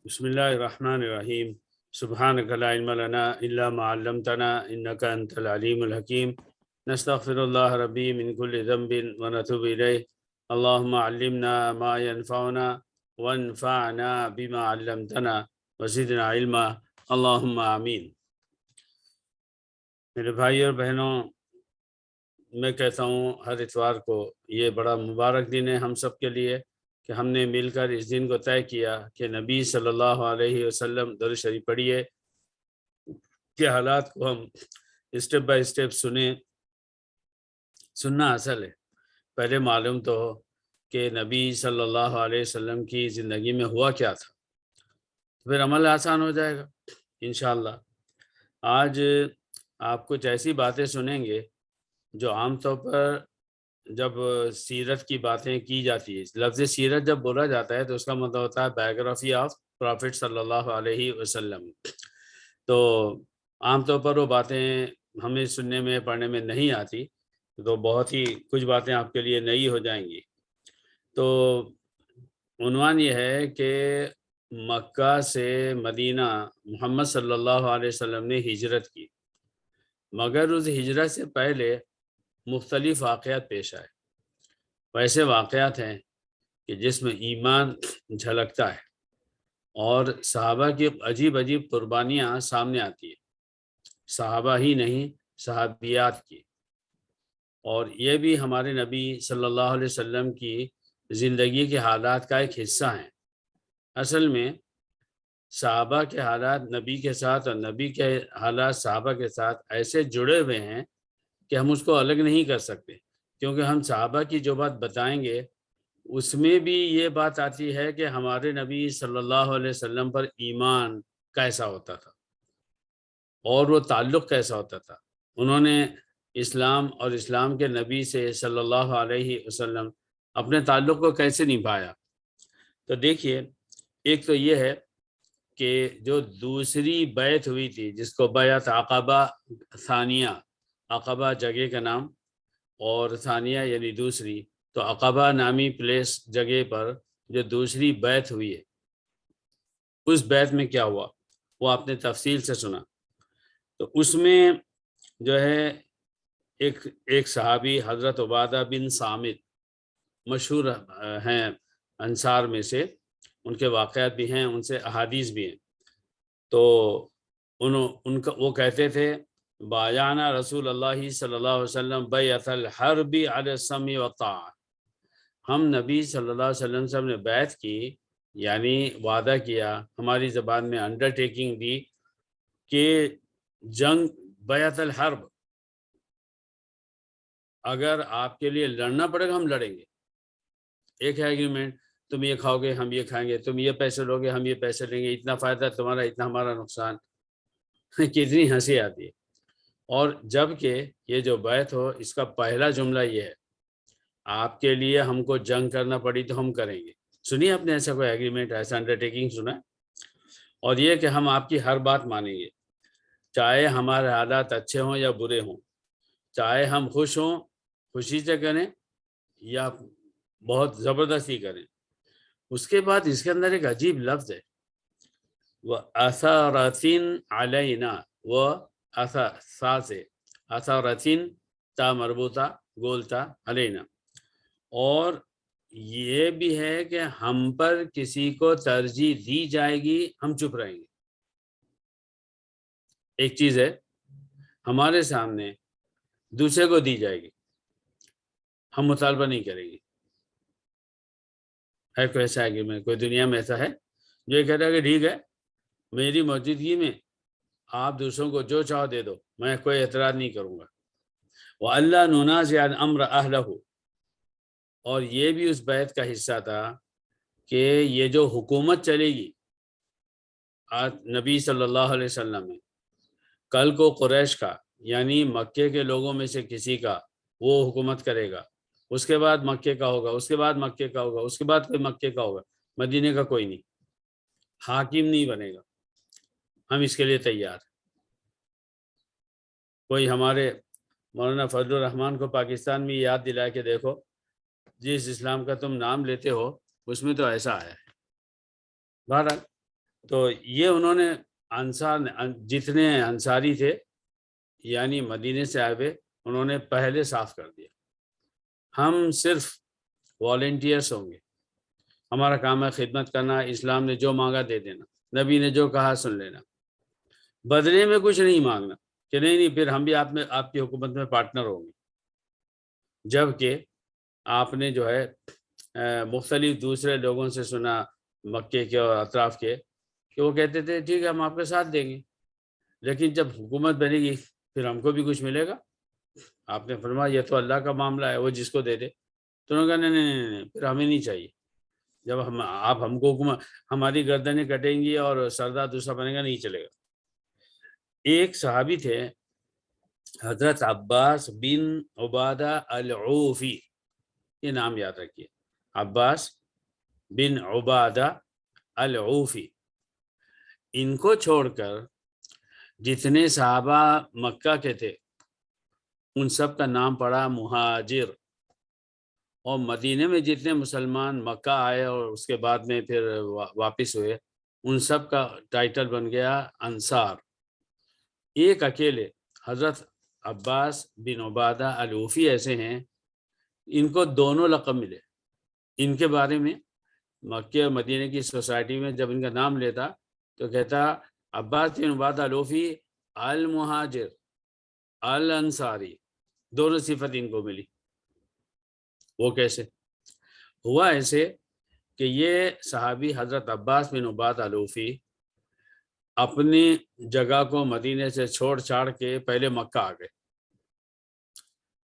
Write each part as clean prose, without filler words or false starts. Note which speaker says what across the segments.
Speaker 1: بسم الله الرحمن الرحيم سبحانك لا علم لنا إلا ما علمتنا إنك أنت العليم الحكيم نستغفر الله ربي من كل ذنب ونتوب إليه اللهم علمنا ما ينفعنا وانفعنا بما علمتنا وزدنا علما اللهم آمین۔ میرے بھائی اور بہنوں، میں کہتا ہوں ہر اتوار کو یہ بڑا مبارک دن ہے ہم سب کے لیے کہ ہم نے مل کر اس دن کو طے کیا کہ نبی صلی اللہ علیہ وسلم درود شریف پڑھیے کہ حالات کو ہم اسٹیپ بائی اسٹیپ سنیں۔ سننا اصل ہے، پہلے معلوم تو ہو کہ نبی صلی اللہ علیہ وسلم کی زندگی میں ہوا کیا تھا، پھر عمل آسان ہو جائے گا انشاءاللہ۔ آج آپ کچھ ایسی باتیں سنیں گے جو عام طور پر جب سیرت کی باتیں کی جاتی ہے، لفظ سیرت جب بولا جاتا ہے تو اس کا مطلب ہوتا ہے بایوگرافی آف پرافٹ صلی اللہ علیہ وسلم۔ تو عام طور پر وہ باتیں ہمیں سننے میں پڑھنے میں نہیں آتی، تو بہت ہی کچھ باتیں آپ کے لیے نئی ہو جائیں گی۔ تو عنوان یہ ہے کہ مکہ سے مدینہ محمد صلی اللہ علیہ وسلم نے ہجرت کی، مگر اس ہجرت سے پہلے مختلف واقعات پیش آئے۔ ویسے واقعات ہیں کہ جس میں ایمان جھلکتا ہے اور صحابہ کی عجیب عجیب قربانیاں سامنے آتی ہیں، صحابہ ہی نہیں صحابیات کی، اور یہ بھی ہمارے نبی صلی اللہ علیہ وسلم کی زندگی کے حالات کا ایک حصہ ہیں۔ اصل میں صحابہ کے حالات نبی کے ساتھ اور نبی کے حالات صحابہ کے ساتھ ایسے جڑے ہوئے ہیں کہ ہم اس کو الگ نہیں کر سکتے، کیونکہ ہم صحابہ کی جو بات بتائیں گے اس میں بھی یہ بات آتی ہے کہ ہمارے نبی صلی اللہ علیہ وسلم پر ایمان کیسا ہوتا تھا اور وہ تعلق کیسا ہوتا تھا، انہوں نے اسلام اور اسلام کے نبی سے صلی اللہ علیہ وسلم اپنے تعلق کو کیسے نبھایا۔ تو دیکھیے، ایک تو یہ ہے کہ جو دوسری بیعت ہوئی تھی جس کو بیعت عقبہ ثانیہ، عقبہ جگہ کا نام اور ثانیہ یعنی دوسری، تو عقبہ نامی پلیس جگہ پر جو دوسری بیعت ہوئی ہے، اس بیعت میں کیا ہوا وہ آپ نے تفصیل سے سنا۔ تو اس میں جو ہے ایک صحابی حضرت عبادہ بن صامت مشہور ہیں انصار میں سے، ان کے واقعات بھی ہیں، ان سے احادیث بھی ہیں۔ تو وہ کہتے تھے بایعنا رسول اللہ صلی اللہ علیہ وسلم بیعت الحرب علی السمع والطاعہ، ہم نبی صلی اللہ علیہ وسلم سے ہم نے بیعت کی، یعنی وعدہ کیا، ہماری زبان میں انڈرٹیکنگ دی کہ جنگ بیعت الحرب، اگر آپ کے لیے لڑنا پڑے گا ہم لڑیں گے۔ ایک ہے ایگریمنٹ، تم یہ کھاؤ گے ہم یہ کھائیں گے، تم یہ پیسے لو گے ہم یہ پیسے لیں گے، اتنا فائدہ تمہارا اتنا ہمارا نقصان، کتنی ہنسی آتی ہے۔ اور جب کہ یہ جو بیعت ہو اس کا پہلا جملہ یہ ہے آپ کے لیے ہم کو جنگ کرنا پڑی تو ہم کریں گے۔ سنیے آپ نے ایسا کوئی ایگریمنٹ، ایسا انڈرٹیکنگ سنا؟ اور یہ کہ ہم آپ کی ہر بات مانیں گے، چاہے ہمارے حالات اچھے ہوں یا برے ہوں، چاہے ہم خوش ہوں خوشی سے کریں یا بہت زبردستی کریں۔ اس کے بعد اس کے اندر ایک عجیب لفظ ہے، وَأَثَرَةٍ عَلَيْنَا، وہ سا سے اثرتن تا مربوطہ گولتا علینا، اور یہ بھی ہے کہ ہم پر کسی کو ترجیح دی جائے گی ہم چپ رہیں گے۔ ایک چیز ہے ہمارے سامنے دوسرے کو دی جائے گی، ہم مطالبہ نہیں کریں گے۔ ہے کوئی ایسا ایگریمنٹ، کوئی دنیا میں ایسا ہے جو یہ کہتا ہے کہ ٹھیک ہے میری موجودگی میں آپ دوسروں کو جو چاہو دے دو، میں کوئی اعتراض نہیں کروں گا۔ وَأَلَّا نُنَازِعَ الْأَمْرَ أَهْلَهُ، اور یہ بھی اس بیعت کا حصہ تھا کہ یہ جو حکومت چلے گی نبی صلی اللہ علیہ وسلم میں، کل کو قریش کا یعنی مکے کے لوگوں میں سے کسی کا وہ حکومت کرے گا، اس کے بعد مکے کا ہوگا، اس کے بعد مکے کا ہوگا، اس کے بعد کوئی مکے کا ہوگا، مدینے کا کوئی نہیں، حاکم نہیں بنے گا۔ ہم اس کے لیے تیار ہیں۔ کوئی ہمارے مولانا فضل الرحمان کو پاکستان میں یاد دلا کے دیکھو، جس اسلام کا تم نام لیتے ہو اس میں تو ایسا آیا ہے۔ بہرحال تو یہ انہوں نے انصار جتنے انصاری تھے یعنی مدینے سے آئے ہوئے انہوں نے پہلے صاف کر دیا، ہم صرف والنٹیئرس ہوں گے، ہمارا کام ہے خدمت کرنا، اسلام نے جو مانگا دے دینا، نبی نے جو کہا سن لینا، بدلے میں کچھ نہیں مانگنا کہ نہیں پھر ہم بھی آپ کی حکومت میں پارٹنر ہوں گے۔ جبکہ آپ نے جو ہے مختلف دوسرے لوگوں سے سنا مکے کے اور اطراف کے کہ وہ کہتے تھے ٹھیک ہے ہم آپ کے ساتھ دیں گے، لیکن جب حکومت بنے گی پھر ہم کو بھی کچھ ملے گا۔ آپ نے فرمایا یہ تو اللہ کا معاملہ ہے، وہ جس کو دے دے۔ تو انہوں نے کہا نہیں پھر ہمیں نہیں چاہیے، جب آپ ہم کو حکومت ہماری گردنیں کٹیں گی اور سردار دوسرا بنے گا، نہیں چلے گا۔ ایک صحابی تھے حضرت عباس بن عبادہ العوفی، یہ نام یاد رکھیے، عباس بن عبادہ العوفی، ان کو چھوڑ کر جتنے صحابہ مکہ کے تھے ان سب کا نام پڑا مہاجر، اور مدینے میں جتنے مسلمان مکہ آئے اور اس کے بعد میں پھر واپس ہوئے ان سب کا ٹائٹل بن گیا انصار۔ ایک اکیلے حضرت عباس بن عبادہ العوفی ایسے ہیں ان کو دونوں لقب ملے۔ ان کے بارے میں مکہ اور مدینے کی سوسائٹی میں جب ان کا نام لیتا تو کہتا عباس بن عبادہ العوفی المہاجر الانصاری، دونوں صفت ان کو ملی۔ وہ کیسے ہوا؟ ایسے کہ یہ صحابی حضرت عباس بن عبادہ العوفی اپنی جگہ کو مدینے سے چھوڑ چھاڑ کے پہلے مکہ آ گئے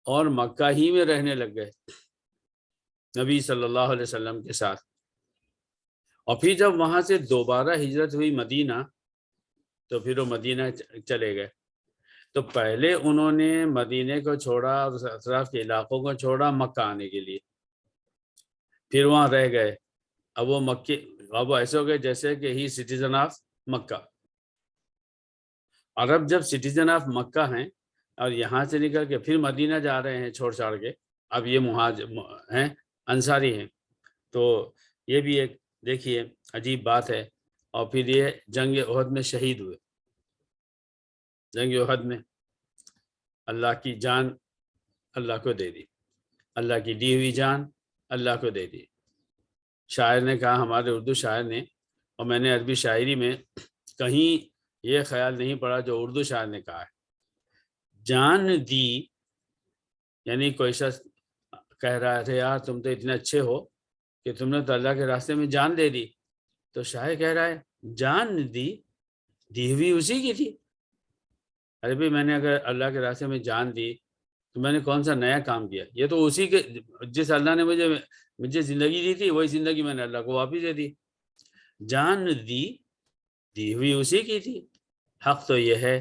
Speaker 1: اور مکہ ہی میں رہنے لگ گئے نبی صلی اللہ علیہ وسلم کے ساتھ۔ اور پھر جب وہاں سے دوبارہ ہجرت ہوئی مدینہ تو پھر وہ مدینہ چلے گئے۔ تو پہلے انہوں نے مدینے کو چھوڑا اور اطراف کے علاقوں کو چھوڑا مکہ آنے کے لیے، پھر وہاں رہ گئے۔ اب وہ ایسے ہو گئے جیسے کہ ہی سٹیزن آف مکہ۔ اور اب جب سٹیزن آف مکہ ہیں اور یہاں سے نکل کے پھر مدینہ جا رہے ہیں چھوڑ چھاڑ کے، اب یہ مہاجر ہیں، انصاری ہیں۔ تو یہ بھی ایک دیکھیے عجیب بات ہے۔ اور پھر یہ جنگ احد میں شہید ہوئے۔ جنگ احد میں اللہ کی جان اللہ کو دے دی، اللہ کی دی ہوئی جان اللہ کو دے دی۔ شاعر نے کہا، ہمارے اردو شاعر نے، اور میں نے عربی شاعری میں کہیں یہ خیال نہیں پڑا جو اردو شاعر نے کہا ہے، جان دی، یعنی کوئی شخص کہہ رہا تھا یار تم تو اتنے اچھے ہو کہ تم نے تو اللہ کے راستے میں جان دے دی، تو شاعر کہہ رہا ہے جان دی ہوئی اسی کی تھی۔ ارے بھائی میں نے اگر اللہ کے راستے میں جان دی تو میں نے کون سا نیا کام کیا؟ یہ تو اسی کے جس اللہ نے مجھے زندگی دی تھی وہی زندگی میں نے اللہ کو واپس دے دی۔ جان دی ہوئی اسی کی تھی، حق تو یہ ہے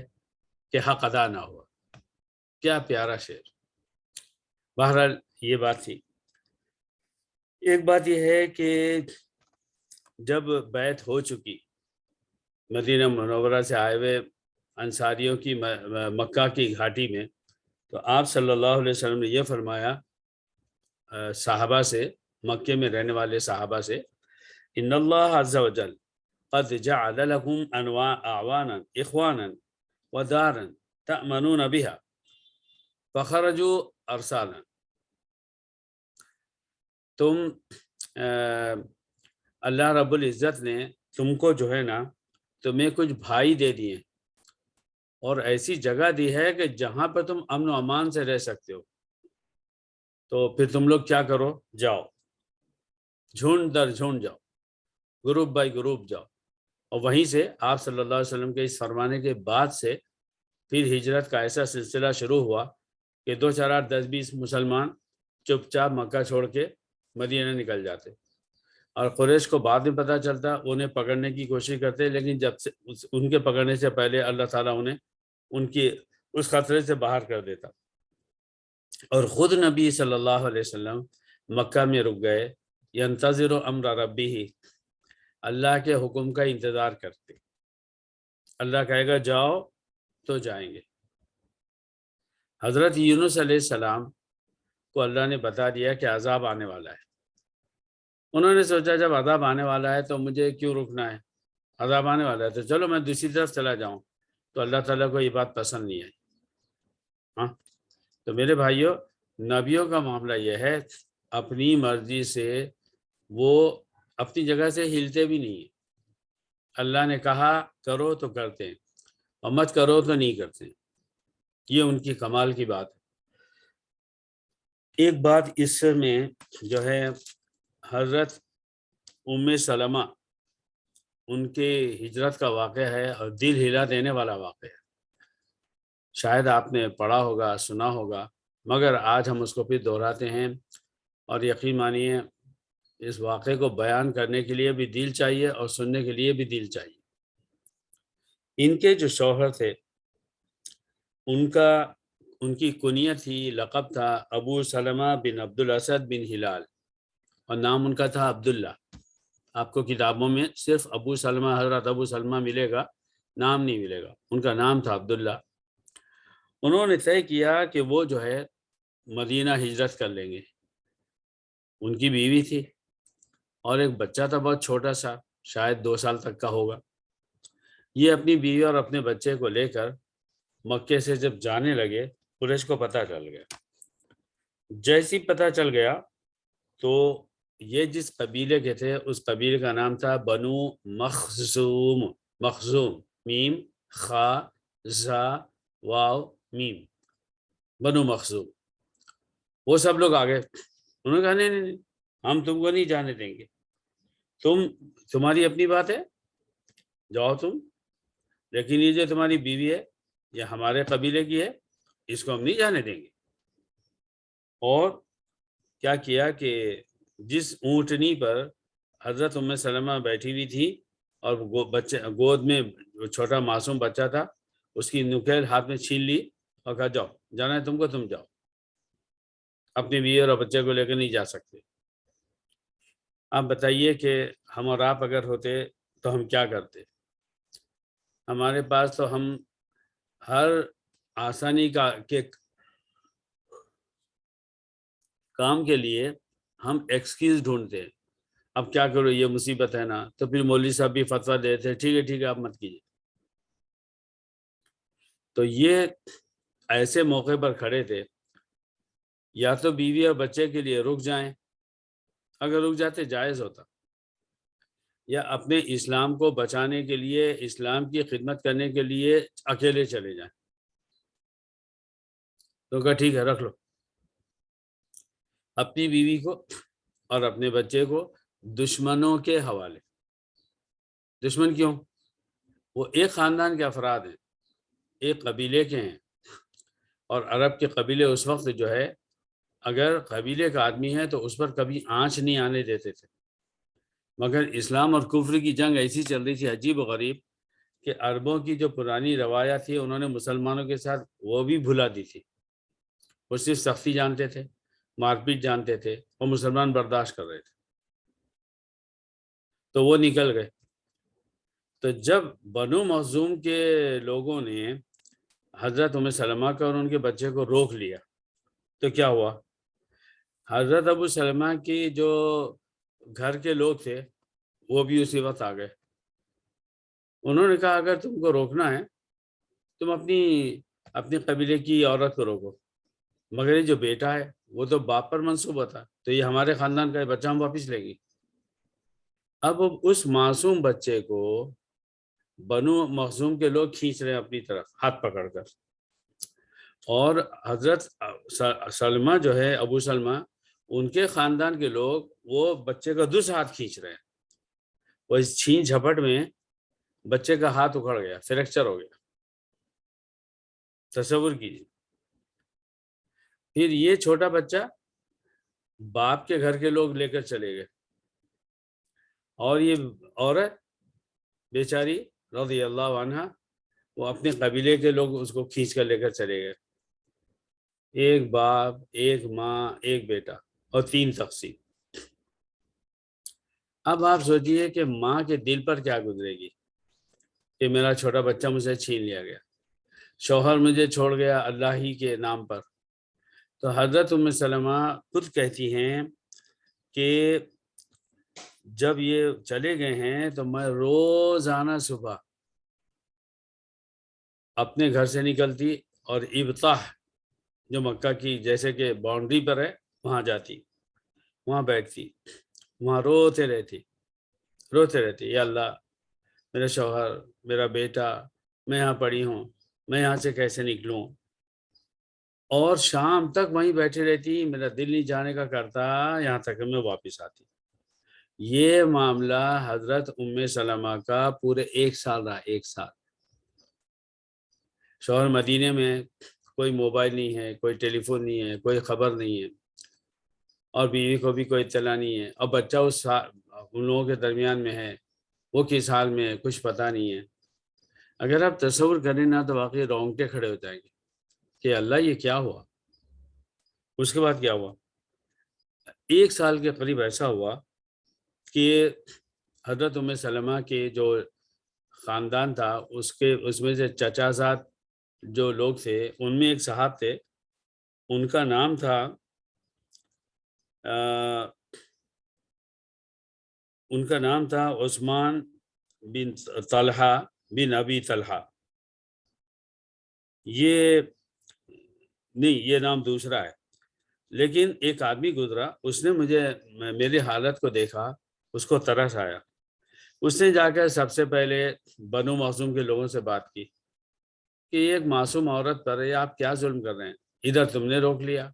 Speaker 1: کہ حق ادا نہ ہوا۔ کیا پیارا شعر۔ بہرحال یہ بات تھی۔ ایک بات یہ ہے کہ جب بیعت ہو چکی مدینہ منورہ سے آئے ہوئے انصاریوں کی مکہ کی گھاٹی میں، تو آپ صلی اللہ علیہ وسلم نے یہ فرمایا صحابہ سے، مکے میں رہنے والے صحابہ سے، ان اللہ عز وجل قد جعل لكم اعوانا اخوانا ودارا تأمنون بها فخرجوا ارسالا۔ اللہ رب العزت نے تم کو جو ہے نا تمہیں کچھ بھائی دے دیے اور ایسی جگہ دی ہے کہ جہاں پر تم امن و امان سے رہ سکتے ہو، تو پھر تم لوگ کیا کرو، جاؤ جھنڈ در جھنڈ جاؤ، گروپ بائی گروپ جاؤ۔ اور وہیں سے آپ صلی اللہ علیہ وسلم کے اس فرمانے کے بعد سے پھر ہجرت کا ایسا سلسلہ شروع ہوا کہ 2 4 8 10 20 مسلمان چپ چاپ مکہ چھوڑ کے مدینہ نکل جاتے، اور قریش کو بعد میں پتہ چلتا، انہیں پکڑنے کی کوشش کرتے، لیکن جب سے ان کے پکڑنے سے پہلے اللہ تعالیٰ انہیں ان کی اس خطرے سے باہر کر دیتا، اور خود نبی صلی اللہ علیہ وسلم مکہ میں رک گئے، ینتظر امر ربہ، اللہ کے حکم کا انتظار کرتے۔ اللہ کہے گا جاؤ تو جائیں گے۔ حضرت یونس علیہ السلام کو اللہ نے بتا دیا کہ عذاب آنے والا ہے۔ انہوں نے سوچا جب عذاب آنے والا ہے تو مجھے کیوں رکنا ہے، عذاب آنے والا ہے، تو چلو میں دوسری طرف چلا جاؤں، تو اللہ تعالیٰ کو یہ بات پسند نہیں آئی۔ ہاں، تو میرے بھائیوں، نبیوں کا معاملہ یہ ہے، اپنی مرضی سے وہ اپنی جگہ سے ہلتے بھی نہیں ہیں۔ اللہ نے کہا کرو تو کرتے ہیں، اور مت کرو تو نہیں کرتے۔ یہ ان کی کمال کی بات ہے۔ ایک بات اس میں جو ہے، حضرت ام سلمہ ان کے ہجرت کا واقعہ ہے، اور دل ہلا دینے والا واقعہ ہے۔ شاید آپ نے پڑھا ہوگا، سنا ہوگا، مگر آج ہم اس کو پھر دہراتے ہیں، اور یقین مانیے اس واقعے کو بیان کرنے کے لیے بھی دل چاہیے اور سننے کے لیے بھی دل چاہیے۔ ان کے جو شوہر تھے، ان کی کنیت تھی، لقب تھا ابو سلمہ بن عبد الاسد بن ہلال، اور نام ان کا تھا عبداللہ۔ آپ کو کتابوں میں صرف ابو سلمہ، حضرت ابو سلمہ ملے گا، نام نہیں ملے گا۔ ان کا نام تھا عبداللہ۔ انہوں نے طے کیا کہ وہ جو ہے مدینہ ہجرت کر لیں گے۔ ان کی بیوی تھی اور ایک بچہ تھا بہت چھوٹا سا، شاید 2 سال تک کا ہوگا۔ یہ اپنی بیوی اور اپنے بچے کو لے کر مکے سے جب جانے لگے، قریش کو پتہ چل گیا۔ جیسی پتہ چل گیا تو یہ جس قبیلے کے تھے، اس قبیلے کا نام تھا بنو مخزوم۔ مخزوم، میم خا زا واو میم، بنو مخزوم۔ وہ سب لوگ آگے، انہوں نے کہا نہیں نہیں نہیں، ہم تم کو نہیں جانے دیں گے، تمہاری اپنی بات ہے، جاؤ تم، لیکن یہ جو تمہاری بیوی ہے یہ ہمارے قبیلے کی ہے، اس کو ہم نہیں جانے دیں گے۔ اور کیا کیا کہ جس اونٹنی پر حضرت ام سلمہ بیٹھی ہوئی تھی اور گود میں چھوٹا معصوم بچہ تھا، اس کی نکیل ہاتھ میں چھین لی اور کہا جاؤ، جانا ہے تم کو، تم جاؤ، اپنی بیوی اور بچے کو لے کر نہیں جا سکتے۔ آپ بتائیے کہ ہم اور آپ اگر ہوتے تو ہم کیا کرتے؟ ہمارے پاس تو ہم ہر آسانی کے کام کے لیے ہم ایکسکیوز ڈھونڈتے ہیں۔ اب کیا کرو، یہ مصیبت ہے نا، تو پھر مولوی صاحب بھی فتویٰ دیتے ہیں، ٹھیک ہے آپ مت کیجیے۔ تو یہ ایسے موقع پر کھڑے تھے، یا تو بیوی اور بچے کے لیے رک جائیں، اگر رک جاتے جائز ہوتا، یا اپنے اسلام کو بچانے کے لیے، اسلام کی خدمت کرنے کے لیے اکیلے چلے جائیں۔ تو کہا ٹھیک ہے رکھ لو، اپنی بیوی کو اور اپنے بچے کو دشمنوں کے حوالے۔ دشمن کیوں؟ وہ ایک خاندان کے افراد ہیں، ایک قبیلے کے ہیں، اور عرب کے قبیلے اس وقت جو ہے، اگر قبیلے کا آدمی ہے تو اس پر کبھی آنچ نہیں آنے دیتے تھے۔ مگر اسلام اور کفر کی جنگ ایسی چل رہی تھی عجیب و غریب کہ عربوں کی جو پرانی روایات تھی انہوں نے مسلمانوں کے ساتھ وہ بھی بھلا دی تھی۔ وہ صرف سختی جانتے تھے، مار پیٹ جانتے تھے، وہ مسلمان برداشت کر رہے تھے، تو وہ نکل گئے۔ تو جب بنو مخزوم کے لوگوں نے حضرت ام سلمہ کا اور ان کے بچے کو روک لیا، تو کیا ہوا؟ حضرت ابو سلمہ کی جو گھر کے لوگ تھے وہ بھی اسی وقت آ گئے۔ انہوں نے کہا اگر تم کو روکنا ہے، تم اپنی قبیلے کی عورت کو روکو، مگر یہ جو بیٹا ہے وہ تو باپ پر منصوبہ تھا، تو یہ ہمارے خاندان کا بچہ ہم واپس لے گی۔ اب اس معصوم بچے کو بنو مخزوم کے لوگ کھینچ رہے ہیں اپنی طرف ہاتھ پکڑ کر، اور حضرت سلمہ جو ہے، ابو سلمہ، ان کے خاندان کے لوگ وہ بچے کا دوسرا ہاتھ کھینچ رہے ہیں۔ وہ اس چھین جھپٹ میں بچے کا ہاتھ اکھڑ گیا، فریکچر ہو گیا، تصور کیجیے۔ پھر یہ چھوٹا بچہ باپ کے گھر کے لوگ لے کر چلے گئے، اور یہ عورت بیچاری رضی اللہ عنہ، وہ اپنے قبیلے کے لوگ اس کو کھینچ کر لے کر چلے گئے۔ ایک باپ، ایک ماں، ایک بیٹا، اور 3 تقسیم۔ اب آپ سوچئے کہ ماں کے دل پر کیا گزرے گی کہ میرا چھوٹا بچہ مجھ سے چھین لیا گیا، شوہر مجھے چھوڑ گیا اللہ ہی کے نام پر۔ تو حضرت ام سلمہ خود کہتی ہیں کہ جب یہ چلے گئے ہیں تو میں روزانہ صبح اپنے گھر سے نکلتی اور ابطاح جو مکہ کی جیسے کہ باؤنڈری پر ہے وہاں جاتی، وہاں بیٹھتی، وہاں روتے رہتی، یا اللہ میرا شوہر، میرا بیٹا، میں یہاں پڑی ہوں، میں یہاں سے کیسے نکلوں؟ اور شام تک وہیں بیٹھی رہتی، میرا دل نہیں جانے کا کرتا، یہاں تک کہ میں واپس آتی۔ یہ معاملہ حضرت ام سلمہ کا پورے 1 سال رہا، 1 سال۔ شوہر مدینے میں، کوئی موبائل نہیں ہے، کوئی ٹیلی فون نہیں ہے، کوئی خبر نہیں ہے، اور بیوی کو بھی کوئی اطلاع نہیں ہے، اور بچہ ان لوگوں کے درمیان میں ہے، وہ کس حال میں ہے کچھ پتہ نہیں ہے۔ اگر آپ تصور کریں نا تو واقعی رونگٹے کھڑے ہو جائیں گے کہ اللہ یہ کیا ہوا۔ اس کے بعد کیا ہوا؟ 1 سال کے قریب ایسا ہوا کہ حضرت ام سلمہ کے جو خاندان تھا اس میں سے چچا زاد جو لوگ تھے، ان میں ایک صاحب تھے، ان کا نام تھا عثمان بن طلحہ بن ابی طلحہ۔ یہ نہیں، یہ نام دوسرا ہے، لیکن ایک آدمی گزرا، اس نے میری حالت کو دیکھا، اس کو ترس آیا، اس نے جا کر سب سے پہلے بنو مخزوم کے لوگوں سے بات کی کہ ایک معصوم عورت پر یہ آپ کیا ظلم کر رہے ہیں؟ ادھر تم نے روک لیا،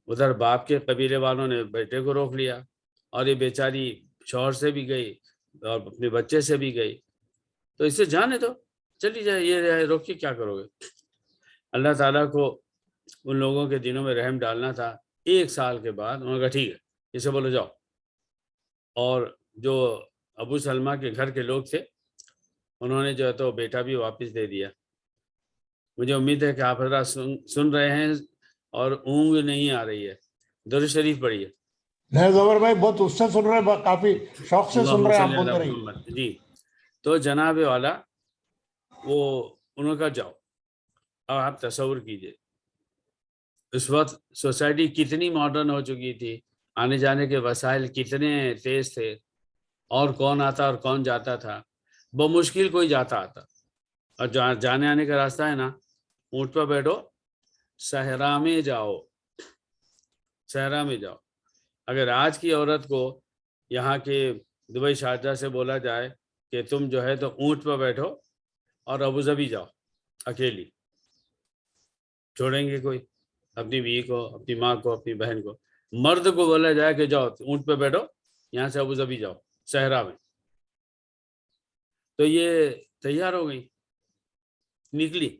Speaker 1: ادھر باپ کے قبیلے والوں نے بیٹے کو روک لیا، اور یہ بیچاری شوہر سے بھی گئی اور اپنے بچے سے بھی گئی، تو اسے جانے دو، چلی جائے، یہ روک کے کیا کرو گے؟ اللہ تعالیٰ کو ان لوگوں کے دنوں میں رحم ڈالنا تھا۔ 1 سال کے بعد انہوں نے کہا ٹھیک ہے، اسے بولو جاؤ، اور جو ابو سلمہ کے گھر کے لوگ تھے انہوں نے جو ہے تو بیٹا بھی واپس دے دیا۔ مجھے امید ہے کہ آپ حضرات سن رہے ہیں اور اونگ نہیں آ رہی ہے۔ درود شریف پڑھیے۔
Speaker 2: نہیں زبر بھائی بہت اس سے سن رہے ہیں، کافی شوق سے سن رہے ہیں، آپ بولتے رہیے۔
Speaker 1: جی، تو جناب والا وہ انہوں نے کہا جاؤ۔ اب آپ تصور کیجئے اس وقت سوسائٹی کتنی ماڈرن ہو چکی تھی، آنے جانے کے وسائل کتنے تیز تھے، اور کون آتا اور کون جاتا تھا، بمشکل کوئی جاتا آتا، اور جانے آنے کا راستہ ہے نا، اونٹ پر بیٹھو، صحرا میں جاؤ، صحرا میں جاؤ۔ اگر آج کی عورت کو یہاں کے دبئی شارجہ سے بولا جائے کہ تم جو ہے تو اونٹ پر بیٹھو اور ابوظہبی جاؤ اکیلی، چھوڑیں گے کوئی اپنی بیوی کو، اپنی ماں کو، اپنی بہن کو؟ مرد کو بولا جائے کہ جاؤ اونٹ پہ بیٹھو، یہاں سے ابوظہبی جاؤ صحرا میں، تو یہ تیار ہو گئی، نکلی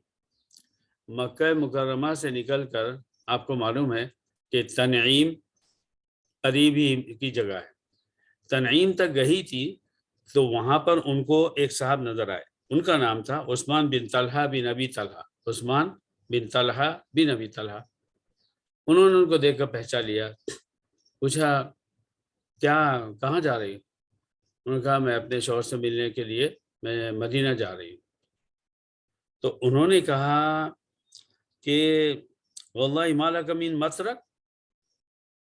Speaker 1: مکہ مکرمہ سے نکل کر۔ آپ کو معلوم ہے کہ تنعیم قریب ہی کی جگہ ہے، تنعیم تک گئی تھی تو وہاں پر ان کو ایک صاحب نظر آئے، ان کا نام تھا عثمان بن طلحہ بن ابی طلحہ، عثمان بن طلحہ بن ابی طلحہ۔ انہوں نے ان کو دیکھ کر پہچان لیا، پوچھا کیا کہاں جا رہی ہوں؟ انہوں نے کہا میں اپنے شوہر سے ملنے کے لیے میں مدینہ جا رہی ہوں۔ تو انہوں نے کہا کہ واللہ ما لک من مسرک،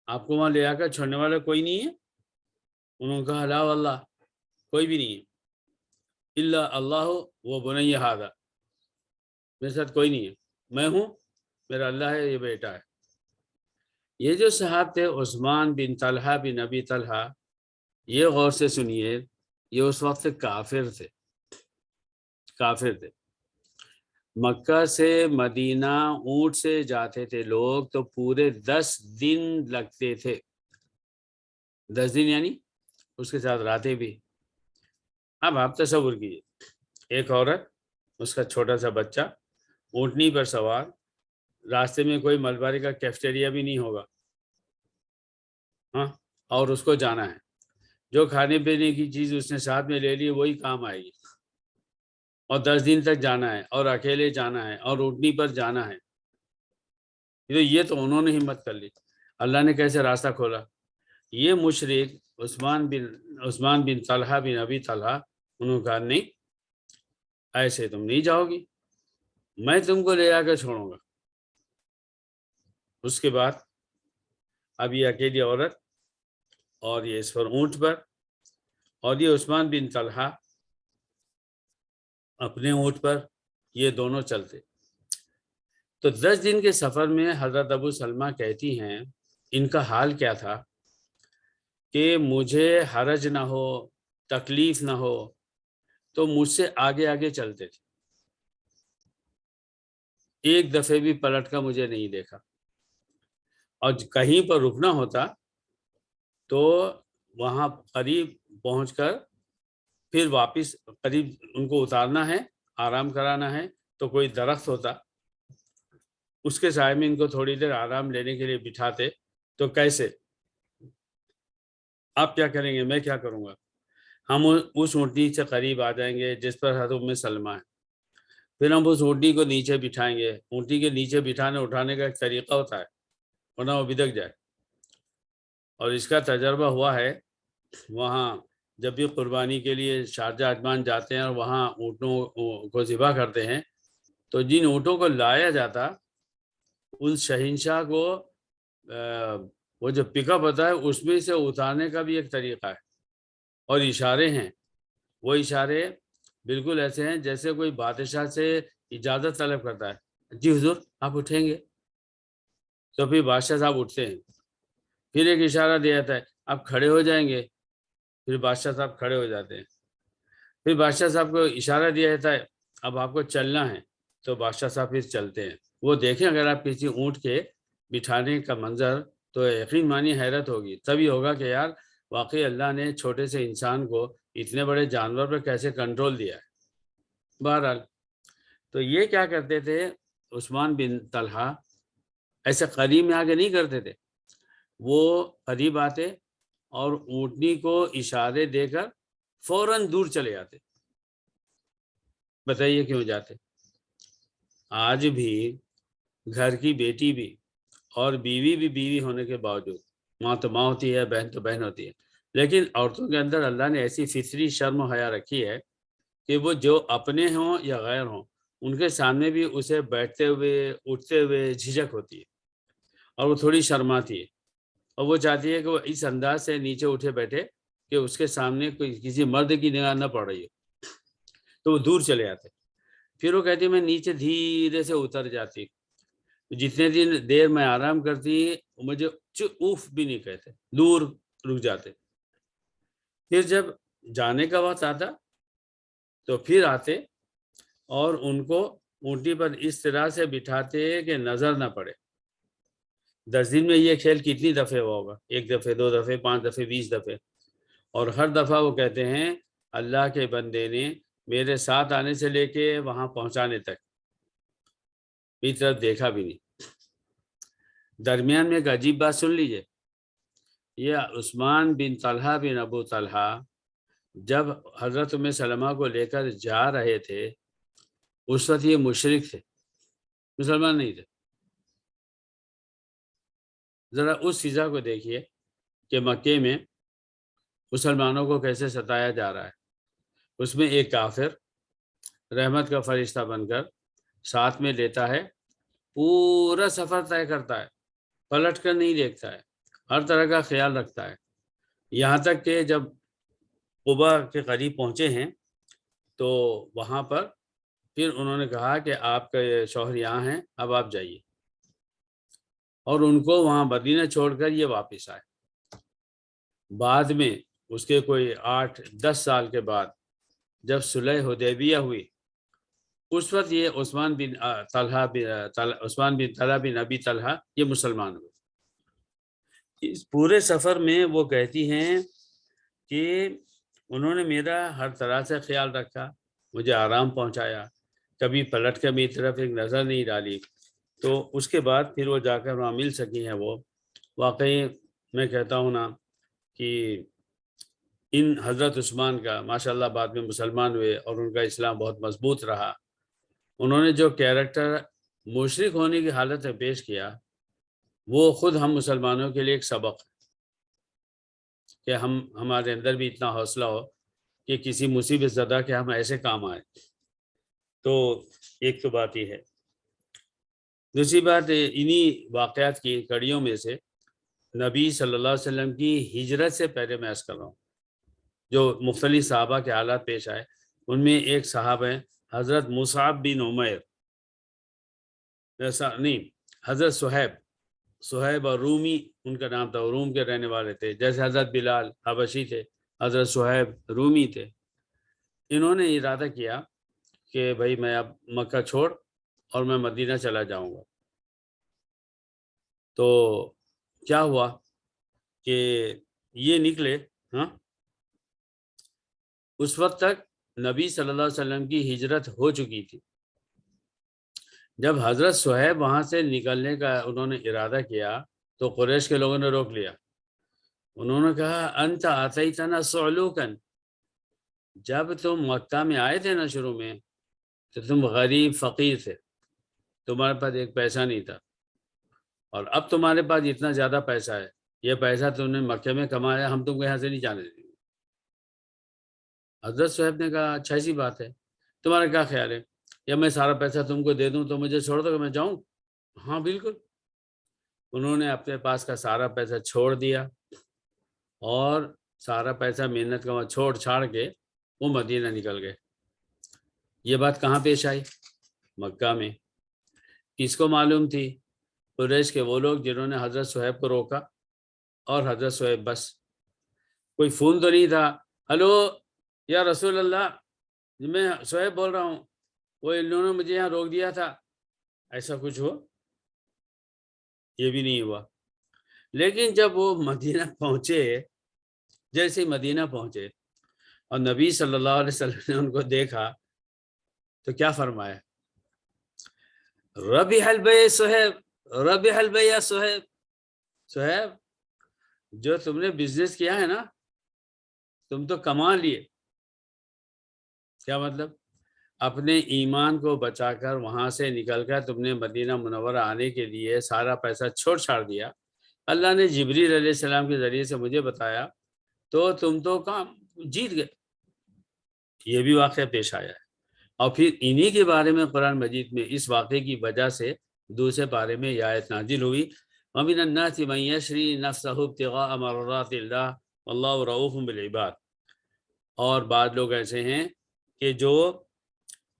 Speaker 1: آپ کو وہاں لے آ کر چھوڑنے والا کوئی نہیں ہے؟ انہوں نے کہا لا واللہ، کوئی بھی نہیں ہے، الا اللہ و بنی ھذا، میرے ساتھ کوئی نہیں ہے، میں ہوں، میرا اللہ ہے، یہ بیٹا ہے۔ یہ جو صحاب تھے عثمان بن طلحہ بن ابی طلحہ، یہ غور سے سنیے، یہ اس وقت کافر تھے۔ مکہ سے مدینہ اونٹ سے جاتے تھے لوگ تو پورے 10 دن لگتے تھے، 10 دن یعنی اس کے ساتھ راتیں بھی۔ اب آپ تصور کیجیے، ایک عورت، اس کا چھوٹا سا بچہ، اونٹنی پر سوار، راستے میں کوئی ملباری کا کیفٹیریا بھی نہیں ہوگا، ہاں، اور اس کو جانا ہے، جو کھانے پینے کی چیز اس نے ساتھ میں لے لی وہی کام آئے گی، اور 10 دن تک جانا ہے، اور اکیلے جانا ہے، اور اونٹنی پر جانا ہے۔ یہ تو انہوں نے ہمت کر لی، اللہ نے کیسے راستہ کھولا؟ یہ مشرک عثمان بن طلحہ بن ابی طلحہ، انہوں نے کہا نہیں، ایسے تم نہیں جاؤ گی، میں تم کو لے آ کر چھوڑوں گا۔ اس کے بعد اب یہ اکیلی عورت اور یہ اس پر اونٹ پر، اور یہ عثمان بن طلحہ اپنے اونٹ پر یہ دونوں چلتے. تو 10 دن کے سفر میں حضرت ابو سلمہ کہتی ہیں ان کا حال کیا تھا کہ مجھے حرج نہ ہو، تکلیف نہ ہو، تو مجھ سے آگے آگے چلتے تھے. ایک دفعہ بھی پلٹ کر مجھے نہیں دیکھا، اور کہیں پر رکنا ہوتا تو وہاں قریب پہنچ کر پھر واپس قریب ان کو اتارنا ہے، آرام کرانا ہے، تو کوئی درخت ہوتا اس کے سائے میں ان کو تھوڑی دیر آرام لینے کے لیے بٹھاتے. تو کیسے، آپ کیا کریں گے، میں کیا کروں گا، ہم اس اونٹنی سے قریب آ جائیں گے جس پر حضرت ام سلمہ ہے، پھر ہم اس اونٹنی کو نیچے بٹھائیں گے. اونٹنی کے نیچے بٹھانے اٹھانے کا ایک طریقہ ہوتا ہے ورنہ وہ بدک جائے. اور اس کا تجربہ ہوا ہے، وہاں جب بھی قربانی کے لیے شارجہ عجمان جاتے ہیں اور وہاں اونٹوں کو ذبح کرتے ہیں، تو جن اونٹوں کو لایا جاتا اس شہنشاہ کو وہ جو پک اپ ہوتا ہے اس میں سے اتارنے کا بھی ایک طریقہ ہے، اور اشارے ہیں. وہ اشارے بالکل ایسے ہیں جیسے کوئی بادشاہ سے اجازت طلب کرتا ہے، جی حضور آپ اٹھیں گے، تو پھر بادشاہ صاحب اٹھتے ہیں. پھر ایک اشارہ دیا جاتا ہے آپ کھڑے ہو جائیں گے، پھر بادشاہ صاحب کھڑے ہو جاتے ہیں. پھر بادشاہ صاحب کو اشارہ دیا جاتا ہے اب آپ کو چلنا ہے، تو بادشاہ صاحب پھر چلتے ہیں. وہ دیکھیں اگر آپ کسی اونٹ کے بٹھانے کا منظر تو یقین مانی حیرت ہوگی، تبھی ہوگا کہ یار واقعی اللہ نے چھوٹے سے انسان کو اتنے بڑے جانور پر کیسے کنٹرول دیا ہے. بہرحال تو یہ کیا کرتے تھے، عثمان بن طلحہ ایسے قریب میں آگے نہیں کرتے تھے، وہ قریب آتے اور اونٹنی کو اشارے دے کر فوراً دور چلے جاتے. بتائیے کیوں جاتے؟ آج بھی گھر کی بیٹی بھی اور بیوی بھی بیوی ہونے کے باوجود، ماں تو ماں ہوتی ہے، بہن تو بہن ہوتی ہے، لیکن عورتوں کے اندر اللہ نے ایسی فطری شرم و حیا رکھی ہے کہ وہ جو اپنے ہوں یا غیر ہوں ان کے سامنے بھی اسے بیٹھتے ہوئے اٹھتے ہوئے جھجک ہوتی ہے، اور وہ تھوڑی شرماتی ہے، اور وہ چاہتی ہے کہ وہ اس انداز سے نیچے اٹھے بیٹھے کہ اس کے سامنے کوئی کسی مرد کی نگاہ نہ پڑ رہی ہو. تو وہ دور چلے جاتے. پھر وہ کہتی میں نیچے دھیرے سے اتر جاتی، جتنے دن دیر میں آرام کرتی مجھے اوف بھی نہیں کہتے، دور رک جاتے. پھر جب جانے کا وقت آتا تو پھر آتے اور ان کو اونٹی پر اس طرح سے بٹھاتے کہ نظر نہ پڑے. 10 دن میں یہ کھیل کتنی دفعہ ہوا ہوگا، 1 دفعہ 2 دفعہ 5 دفعہ 20 دفعہ، اور ہر دفعہ وہ کہتے ہیں اللہ کے بندے نے میرے ساتھ آنے سے لے کے وہاں پہنچانے تک میری طرف دیکھا بھی نہیں. درمیان میں ایک عجیب بات سن لیجئے، یہ عثمان بن طلحہ بن ابو طلحہ جب حضرت ام سلمہ کو لے کر جا رہے تھے اس وقت یہ مشرک تھے، مسلمان نہیں تھے. ذرا اس فضا کو دیکھیے کہ مکے میں مسلمانوں کو کیسے ستایا جا رہا ہے. اس میں ایک کافر رحمت کا فرشتہ بن کر ساتھ میں لیتا ہے، پورا سفر طے کرتا ہے، پلٹ کر نہیں دیکھتا ہے، ہر طرح کا خیال رکھتا ہے. یہاں تک کہ جب قبا کے قریب پہنچے ہیں تو وہاں پر پھر انہوں نے کہا کہ آپ کا شوہر یہاں ہیں، اب آپ جائیے، اور ان کو وہاں مدینہ چھوڑ کر یہ واپس آئے. بعد میں اس کے کوئی 8-10 سال کے بعد جب صلح حدیبیہ ہوئی اس وقت یہ عثمان بن طلحہ بن ابی طلحہ یہ مسلمان ہوئے. اس پورے سفر میں وہ کہتی ہیں کہ انہوں نے میرا ہر طرح سے خیال رکھا، مجھے آرام پہنچایا، کبھی پلٹ کر میری طرف ایک نظر نہیں ڈالی. تو اس کے بعد پھر وہ جا کر وہاں مل سکی ہیں. وہ واقعی میں کہتا ہوں نا کہ ان حضرت عثمان کا ماشاءاللہ بعد میں مسلمان ہوئے اور ان کا اسلام بہت مضبوط رہا. انہوں نے جو کیریکٹر مشرک ہونے کی حالت میں پیش کیا وہ خود ہم مسلمانوں کے لیے ایک سبق ہے کہ ہمارے اندر بھی اتنا حوصلہ ہو کہ کسی مصیبت زدہ کہ ہم ایسے کام آئے. تو ایک تو بات یہ ہے. دوسری بات انہی واقعات کی کڑیوں میں سے نبی صلی اللہ علیہ وسلم کی ہجرت سے پہلے میں عرض کر رہا ہوں، جو مختلف صحابہ کے حالات پیش آئے، ان میں ایک صحابہ ہیں حضرت مصعب بن عمیر، ایسا نہیں، حضرت صہیب اور رومی ان کا نام تھا، روم کے رہنے والے تھے، جیسے حضرت بلال حبشی تھے، حضرت صہیب رومی تھے۔ انہوں نے ارادہ کیا کہ بھائی میں اب مکہ چھوڑ اور میں مدینہ چلا جاؤں گا۔ تو کیا ہوا کہ یہ نکلے، ہاں، اس وقت تک نبی صلی اللہ علیہ وسلم کی ہجرت ہو چکی تھی۔ جب حضرت صہیب وہاں سے نکلنے کا انہوں نے ارادہ کیا تو قریش کے لوگوں نے روک لیا۔ انہوں نے کہا انت اتیتنا صعلوکن، جب تم مکہ میں آئے تھے نا شروع میں تو تم غریب فقیر تھے، تمہارے پاس ایک پیسہ نہیں تھا، اور اب تمہارے پاس اتنا زیادہ پیسہ ہے، یہ پیسہ تم نے مکہ میں کمایا، ہم تم کو یہاں سے نہیں جانے دیں گے۔ حضرت صہیب نے کہا اچھا ایسی بات ہے، تمہارا کیا خیال ہے، یا میں سارا پیسہ تم کو دے دوں تو مجھے چھوڑ دو کہ میں جاؤں؟ ہاں بالکل۔ انہوں نے اپنے پاس کا سارا پیسہ چھوڑ دیا اور سارا پیسہ محنت کا چھوڑ چھاڑ کے وہ مدینہ نکل گئے۔ یہ بات کہاں پیش آئی؟ مکہ میں۔ کس کو معلوم تھی؟ قریش کے وہ لوگ جنہوں نے حضرت صہیب کو روکا، اور حضرت صہیب بس، کوئی فون تو نہیں تھا، ہلو یا رسول اللہ میں صہیب بول رہا ہوں، وہ انہوں نے مجھے یہاں روک دیا تھا، ایسا کچھ ہو؟ یہ بھی نہیں ہوا۔ لیکن جب وہ مدینہ پہنچے، جیسے ہی مدینہ پہنچے اور نبی صلی اللہ علیہ وسلم نے ان کو دیکھا تو کیا فرمایا؟ ربح البیع صہیب، ربح البیع صہیب، صہیب جو تم نے بزنس کیا ہے نا تم تو کما لیے۔ کیا مطلب؟ اپنے ایمان کو بچا کر وہاں سے نکل کر تم نے مدینہ منورہ آنے کے لیے سارا پیسہ چھوڑ چھاڑ دیا، اللہ نے جبریل علیہ السلام کے ذریعے سے مجھے بتایا، تو تم تو کام جیت گئے۔ یہ بھی واقعہ پیش آیا ہے، اور پھر انہی کے بارے میں قرآن مجید میں اس واقعے کی وجہ سے دوسرے پارے میں یہ آیت نازل ہوئی، وَمِنَ النَّاسِ مَن يَشْرِي نَفْسَهُ ابْتِغَاءَ مَرْضَاتِ اللَّهِ وَاللَّهُ رَءُوفٌ بِالْعِبَادِ، اور بعض لوگ ایسے ہیں کہ جو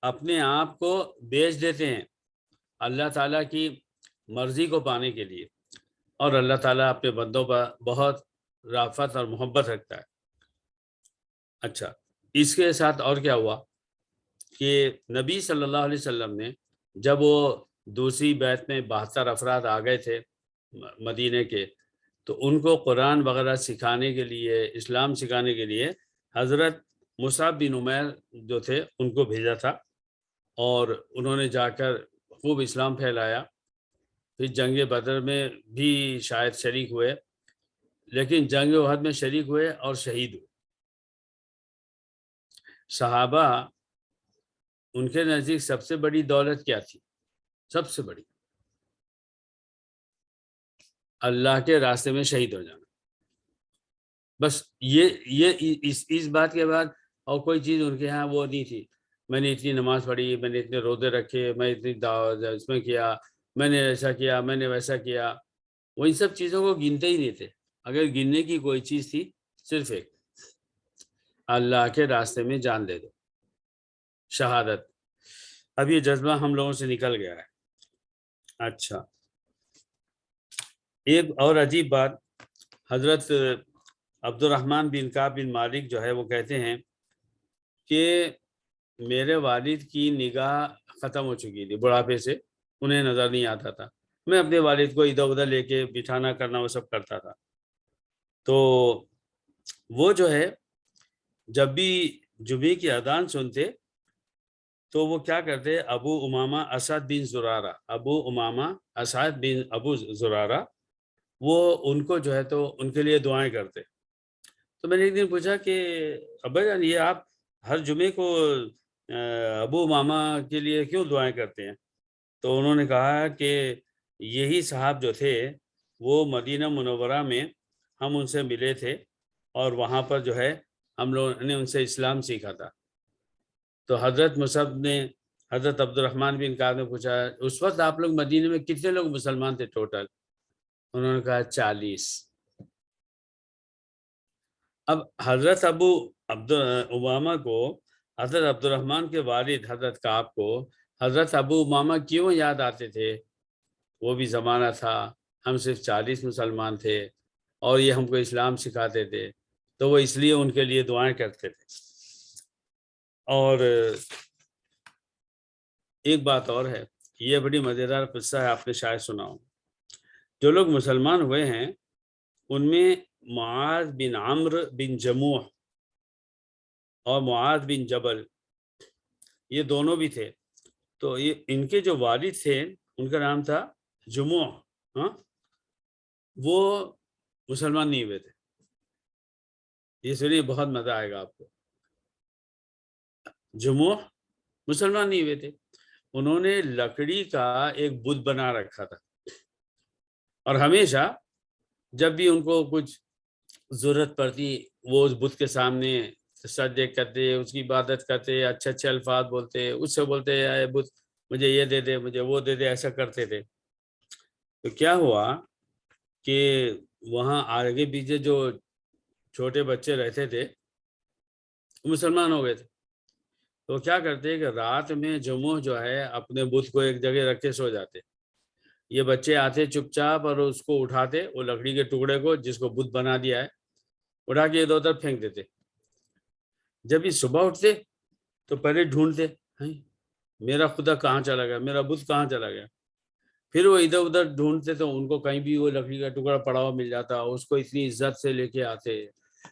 Speaker 1: اپنے آپ کو بیچ دیتے ہیں اللہ تعالیٰ کی مرضی کو پانے کے لیے، اور اللہ تعالیٰ اپنے بندوں پر بہت رافت اور محبت رکھتا ہے۔ اچھا، اس کے ساتھ اور کیا ہوا کہ نبی صلی اللہ علیہ وسلم نے جب وہ دوسری بیعت میں 72 افراد آ گئے تھے مدینے کے، تو ان کو قرآن وغیرہ سکھانے کے لیے، اسلام سکھانے کے لیے حضرت مصعب بن عمیر جو تھے ان کو بھیجا تھا، اور انہوں نے جا کر خوب اسلام پھیلایا۔ پھر جنگ بدر میں بھی شاید شریک ہوئے، لیکن جنگ احد میں شریک ہوئے اور شہید ہوئے۔ صحابہ ان کے نزدیک سب سے بڑی دولت کیا تھی؟ سب سے بڑی اللہ کے راستے میں شہید ہو جانا۔ بس یہ اس بات کے بعد اور کوئی چیز ان کے ہاں وہ نہیں تھی، میں نے اتنی نماز پڑھی، میں نے اتنے روزے رکھے، میں اتنی اس میں کیا، میں نے ایسا کیا، میں نے ویسا کیا، وہ ان سب چیزوں کو گنتے ہی نہیں تھے۔ اگر گننے کی کوئی چیز تھی صرف ایک، اللہ کے راستے میں جان دے دو، شہادت۔ اب یہ جذبہ ہم لوگوں سے نکل گیا ہے۔ اچھا، ایک اور عجیب بات، حضرت عبد الرحمن بن کعب بن مالک جو ہے وہ کہتے ہیں کہ میرے والد کی نگاہ ختم ہو چکی تھی بڑھاپے سے، انہیں نظر نہیں آتا تھا، میں اپنے والد کو ادھر ادھر لے کے بٹھانا کرنا وہ سب کرتا تھا۔ تو وہ جو ہے جب بھی جمعے کی اذان سنتے تو وہ کیا کرتے، ابو امامہ اسعد بن زرارہ، ابو امامہ اسعد بن ابو زرارہ، وہ ان کو جو ہے تو ان کے لیے دعائیں کرتے۔ تو میں نے ایک دن پوچھا کہ ابا جان یہ آپ ہر جمعے کو ابو امامہ کے لیے کیوں دعائیں کرتے ہیں؟ تو انہوں نے کہا کہ یہی صاحب جو تھے وہ مدینہ منورہ میں ہم ان سے ملے تھے، اور وہاں پر جو ہے ہم لوگوں نے ان سے اسلام سیکھا تھا۔ تو حضرت مصعب نے حضرت عبد الرحمن بن کعب نے پوچھا اس وقت آپ لوگ مدینہ میں کتنے لوگ مسلمان تھے ٹوٹل؟ انہوں نے کہا 40۔ اب حضرت ابو عبد امامہ کو حضرت عبد الرحمن کے والد حضرت کعب کو حضرت ابو امامہ کیوں یاد آتے تھے؟ وہ بھی زمانہ تھا، ہم صرف 40 مسلمان تھے اور یہ ہم کو اسلام سکھاتے تھے، تو وہ اس لیے ان کے لیے دعائیں کرتے تھے۔ اور ایک بات اور ہے، یہ بڑی مزیدار قصہ ہے، آپ نے شاید سنا ہو۔ جو لوگ مسلمان ہوئے ہیں ان میں معاذ بن عمرو بن جموح اور معاذ بن جبل، یہ دونوں بھی تھے۔ تو یہ ان کے جو والد تھے ان کا نام تھا جموح، ہاں، وہ مسلمان نہیں ہوئے تھے۔ یہ سنیے، بہت مزہ آئے گا آپ کو۔ جموح مسلمان نہیں ہوئے تھے، انہوں نے لکڑی کا ایک بت بنا رکھا تھا، اور ہمیشہ جب بھی ان کو کچھ ضرورت پڑتی وہ اس بت کے سامنے سجدے کرتے، اس کی عبادت کرتے، اچھے اچھے الفاظ بولتے، اس سے بولتے اے بت مجھے یہ دے دے، مجھے وہ دے دے، ایسا کرتے تھے۔ تو کیا ہوا کہ وہاں آگے پیچھے جو چھوٹے بچے رہتے تھے مسلمان ہو گئے تھے، تو کیا کرتے کہ رات میں جموح جو ہے اپنے بت کو ایک جگہ رکھ کے سو جاتے، یہ بچے آتے چپ چاپ اور اس کو اٹھاتے، وہ لکڑی کے ٹکڑے کو جس کو بت بنا دیا ہے اٹھا کے ادھر ادھر پھینک دیتے۔ جب یہ صبح اٹھتے تو پہلے ڈھونڈتے، میرا خدا کہاں چلا گیا، میرا بت کہاں چلا گیا۔ پھر وہ ادھر ادھر ڈھونڈتے تو ان کو کہیں بھی وہ لکڑی کا ٹکڑا پڑا ہوا مل جاتا، اس کو اتنی عزت سے لے کے آتے،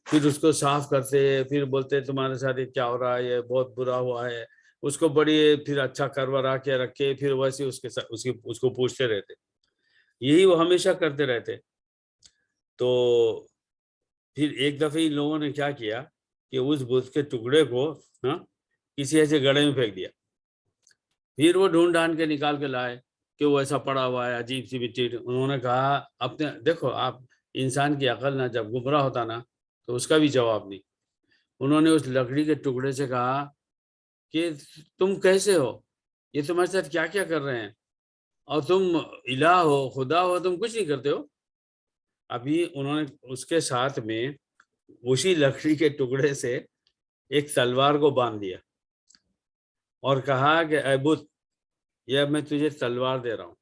Speaker 1: پھر اس کو صاف کرتے، پھر بولتے تمہارے ساتھ یہ کیا ہو رہا ہے، یہ بہت برا ہوا ہے، اس کو بڑی پھر اچھا کرورا کے رکھے، پھر ویسے اس کو پوچھتے رہتے، یہی وہ ہمیشہ کرتے رہتے۔ تو پھر ایک دفعہ ان لوگوں نے کیا کیا کہ اس بت کے ٹکڑے کو کسی ایسے گڑھے میں پھینک دیا، پھر وہ ڈھونڈ ڈھانڈ کے نکال کے لائے کہ وہ ایسا پڑا ہوا ہے عجیب سی مٹی۔ انہوں نے کہا اپنے دیکھو آپ، انسان کی عقل نہ جب گمراہ ہوتا نا تو اس کا بھی جواب نہیں۔ انہوں نے اس لکڑی کے ٹکڑے سے کہا کہ تم کیسے ہو، یہ تمہارے ساتھ کیا کیا کر رہے ہیں، اور تم الہ ہو، خدا ہو، تم کچھ نہیں کرتے ہو۔ ابھی انہوں نے اس کے ساتھ میں اسی لکڑی کے ٹکڑے سے ایک تلوار کو باندھ دیا اور کہا کہ اے بت، یہ اب میں تجھے تلوار دے رہا ہوں،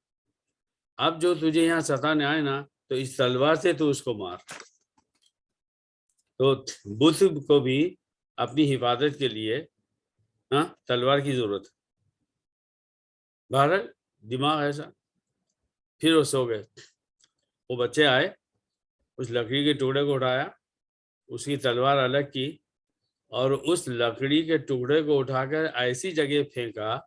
Speaker 1: اب جو تجھے یہاں ستانے آئے نا تو اس تلوار سے تو اس کو مار۔ تو بت کو بھی اپنی حفاظت کے لیے تلوار کی ضرورت ہے۔ بہرحال دماغ ایسا، پھر وہ سو گئے۔ وہ بچے آئے، اس لکڑی کے ٹکڑے کو اٹھایا، اس کی تلوار الگ کی، اور اس لکڑی کے ٹکڑے کو اٹھا کر ایسی جگہ پھینکا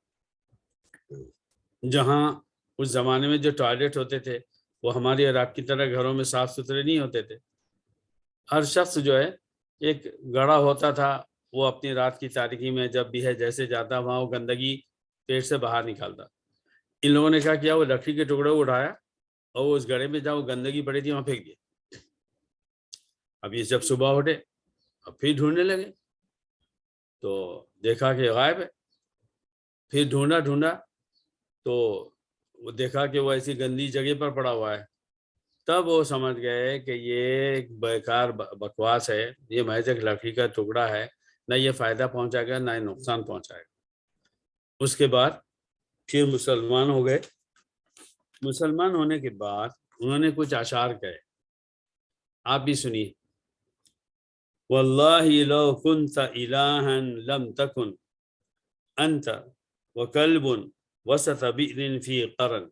Speaker 1: جہاں اس زمانے میں جو ٹوائلٹ ہوتے تھے وہ ہماری اور آپ کی طرح گھروں میں صاف ستھرے نہیں ہوتے تھے۔ ہر شخص جو ہے ایک گڑھا ہوتا تھا، وہ اپنی رات کی تاریکی میں جب بھی ہے جیسے جاتا وہاں وہ گندگی پیٹ سے باہر نکالتا۔ ان لوگوں نے کیا کیا، وہ لکڑی کے ٹکڑے کو اٹھایا اور وہ اس گڑھے میں جہاں وہ گندگی پڑی تھی وہاں پھینک دیا۔ اب یہ جب صبح اٹھے اب پھر ڈھونڈنے لگے تو دیکھا کہ غائب ہے، پھر ڈھونڈا تو وہ دیکھا کہ وہ ایسی گندی جگہ پر پڑا ہوا ہے۔ تب وہ سمجھ گئے کہ یہ ایک بیکار بکواس ہے، یہ محض ایک لکڑی کا ٹکڑا ہے، نہ یہ فائدہ پہنچائے گا نہ یہ نقصان پہنچائے گا۔ اس کے بعد پھر مسلمان ہو گئے۔ مسلمان ہونے کے بعد انہوں نے کچھ اشعار کہے، آپ بھی سنیے۔ واللہ لو کنت الہا لم تکن انت وکلب وسط بئر فی قرن۔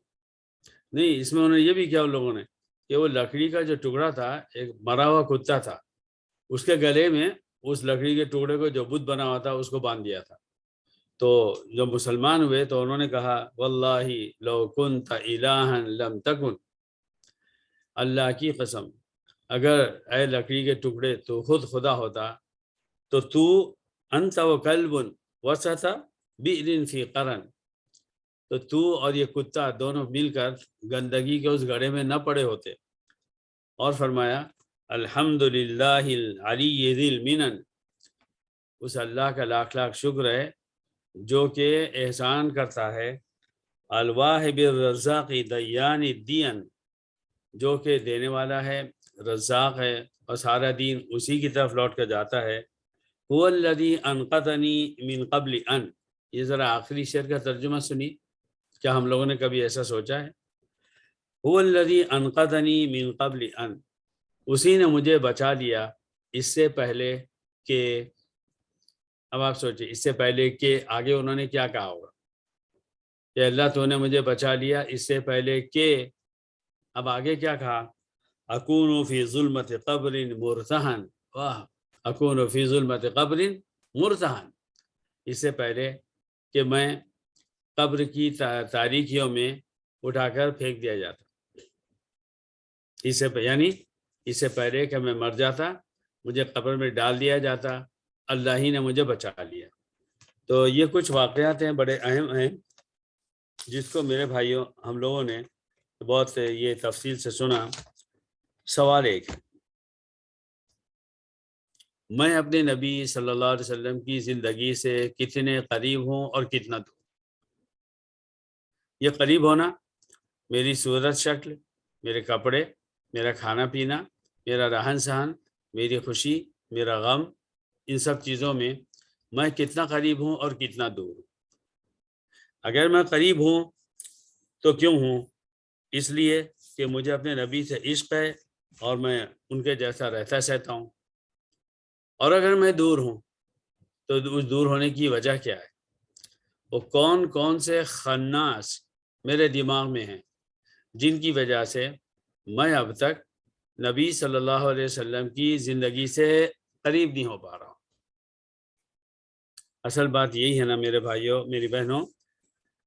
Speaker 1: نہیں، اس میں انہوں نے یہ بھی کیا ان لوگوں نے کہ وہ لکڑی کا جو ٹکڑا تھا، ایک مرا ہوا کتا تھا، اس کے گلے میں اس لکڑی کے ٹکڑے کو جو بت بنا ہوا تھا اس کو باندھ دیا تھا۔ تو جب مسلمان ہوئے تو انہوں نے کہا واللہ لو کنت الہا لم تکن، اللہ کی قسم اگر اے لکڑی کے ٹکڑے تو خود خدا ہوتا تو انت وکلب وسط بئر فی قرن، تو اور یہ کتا دونوں مل کر گندگی کے اس گڑھے میں نہ پڑے ہوتے۔ اور فرمایا الحمدللہ العلی ذی المنن، اس اللہ کا لاکھ لاکھ شکر ہے جو کہ احسان کرتا ہے، الواہب الرزاق دیان الدین، جو کہ دینے والا ہے، رزاق ہے اور سارا دین اسی کی طرف لوٹ کر جاتا ہے. هو الذی انقذنی من قبل ان، یہ ذرا آخری شعر کا ترجمہ سنی. کیا ہم لوگوں نے کبھی ایسا سوچا ہے؟ هو الذی انقذنی من قبل ان، اسی نے مجھے بچا لیا اس سے پہلے کہ، اب آپ سوچیں اس سے پہلے کہ آگے انہوں نے کیا کہا ہوگا کہ اللہ تو نے مجھے بچا لیا اس سے پہلے کہ، اب آگے کیا کہا؟ اکون فی ظلمت قبر مرتہن، واہ، اکون فی ظلمت قبر مرتہن، اس سے پہلے کہ میں قبر کی تاریکیوں میں اٹھا کر پھینک دیا جاتا، اس سے یعنی اس سے پہلے کہ میں مر جاتا مجھے قبر میں ڈال دیا جاتا، اللہ ہی نے مجھے بچا لیا. تو یہ کچھ واقعات ہیں بڑے اہم ہیں جس کو میرے بھائیوں ہم لوگوں نے بہت یہ تفصیل سے سنا. سوال ایک، میں اپنے نبی صلی اللہ علیہ وسلم کی زندگی سے کتنے قریب ہوں اور کتنا دور؟ یہ قریب ہونا میری صورت شکل، میرے کپڑے، میرا کھانا پینا، میرا رہن سہن، میری خوشی، میرا غم، ان سب چیزوں میں کتنا قریب ہوں اور کتنا دور ہوں. اگر میں قریب ہوں تو کیوں ہوں؟ اس لیے کہ مجھے اپنے نبی سے عشق ہے اور میں ان کے جیسا رہتا سہتا ہوں. اور اگر میں دور ہوں تو اس دور ہونے کی وجہ کیا ہے؟ وہ کون کون سے خناس میرے دماغ میں ہیں جن کی وجہ سے میں اب تک نبی صلی اللہ علیہ وسلم کی زندگی سے قریب نہیں ہو پا رہا ہوں. اصل بات یہی ہے نا میرے بھائیوں میری بہنوں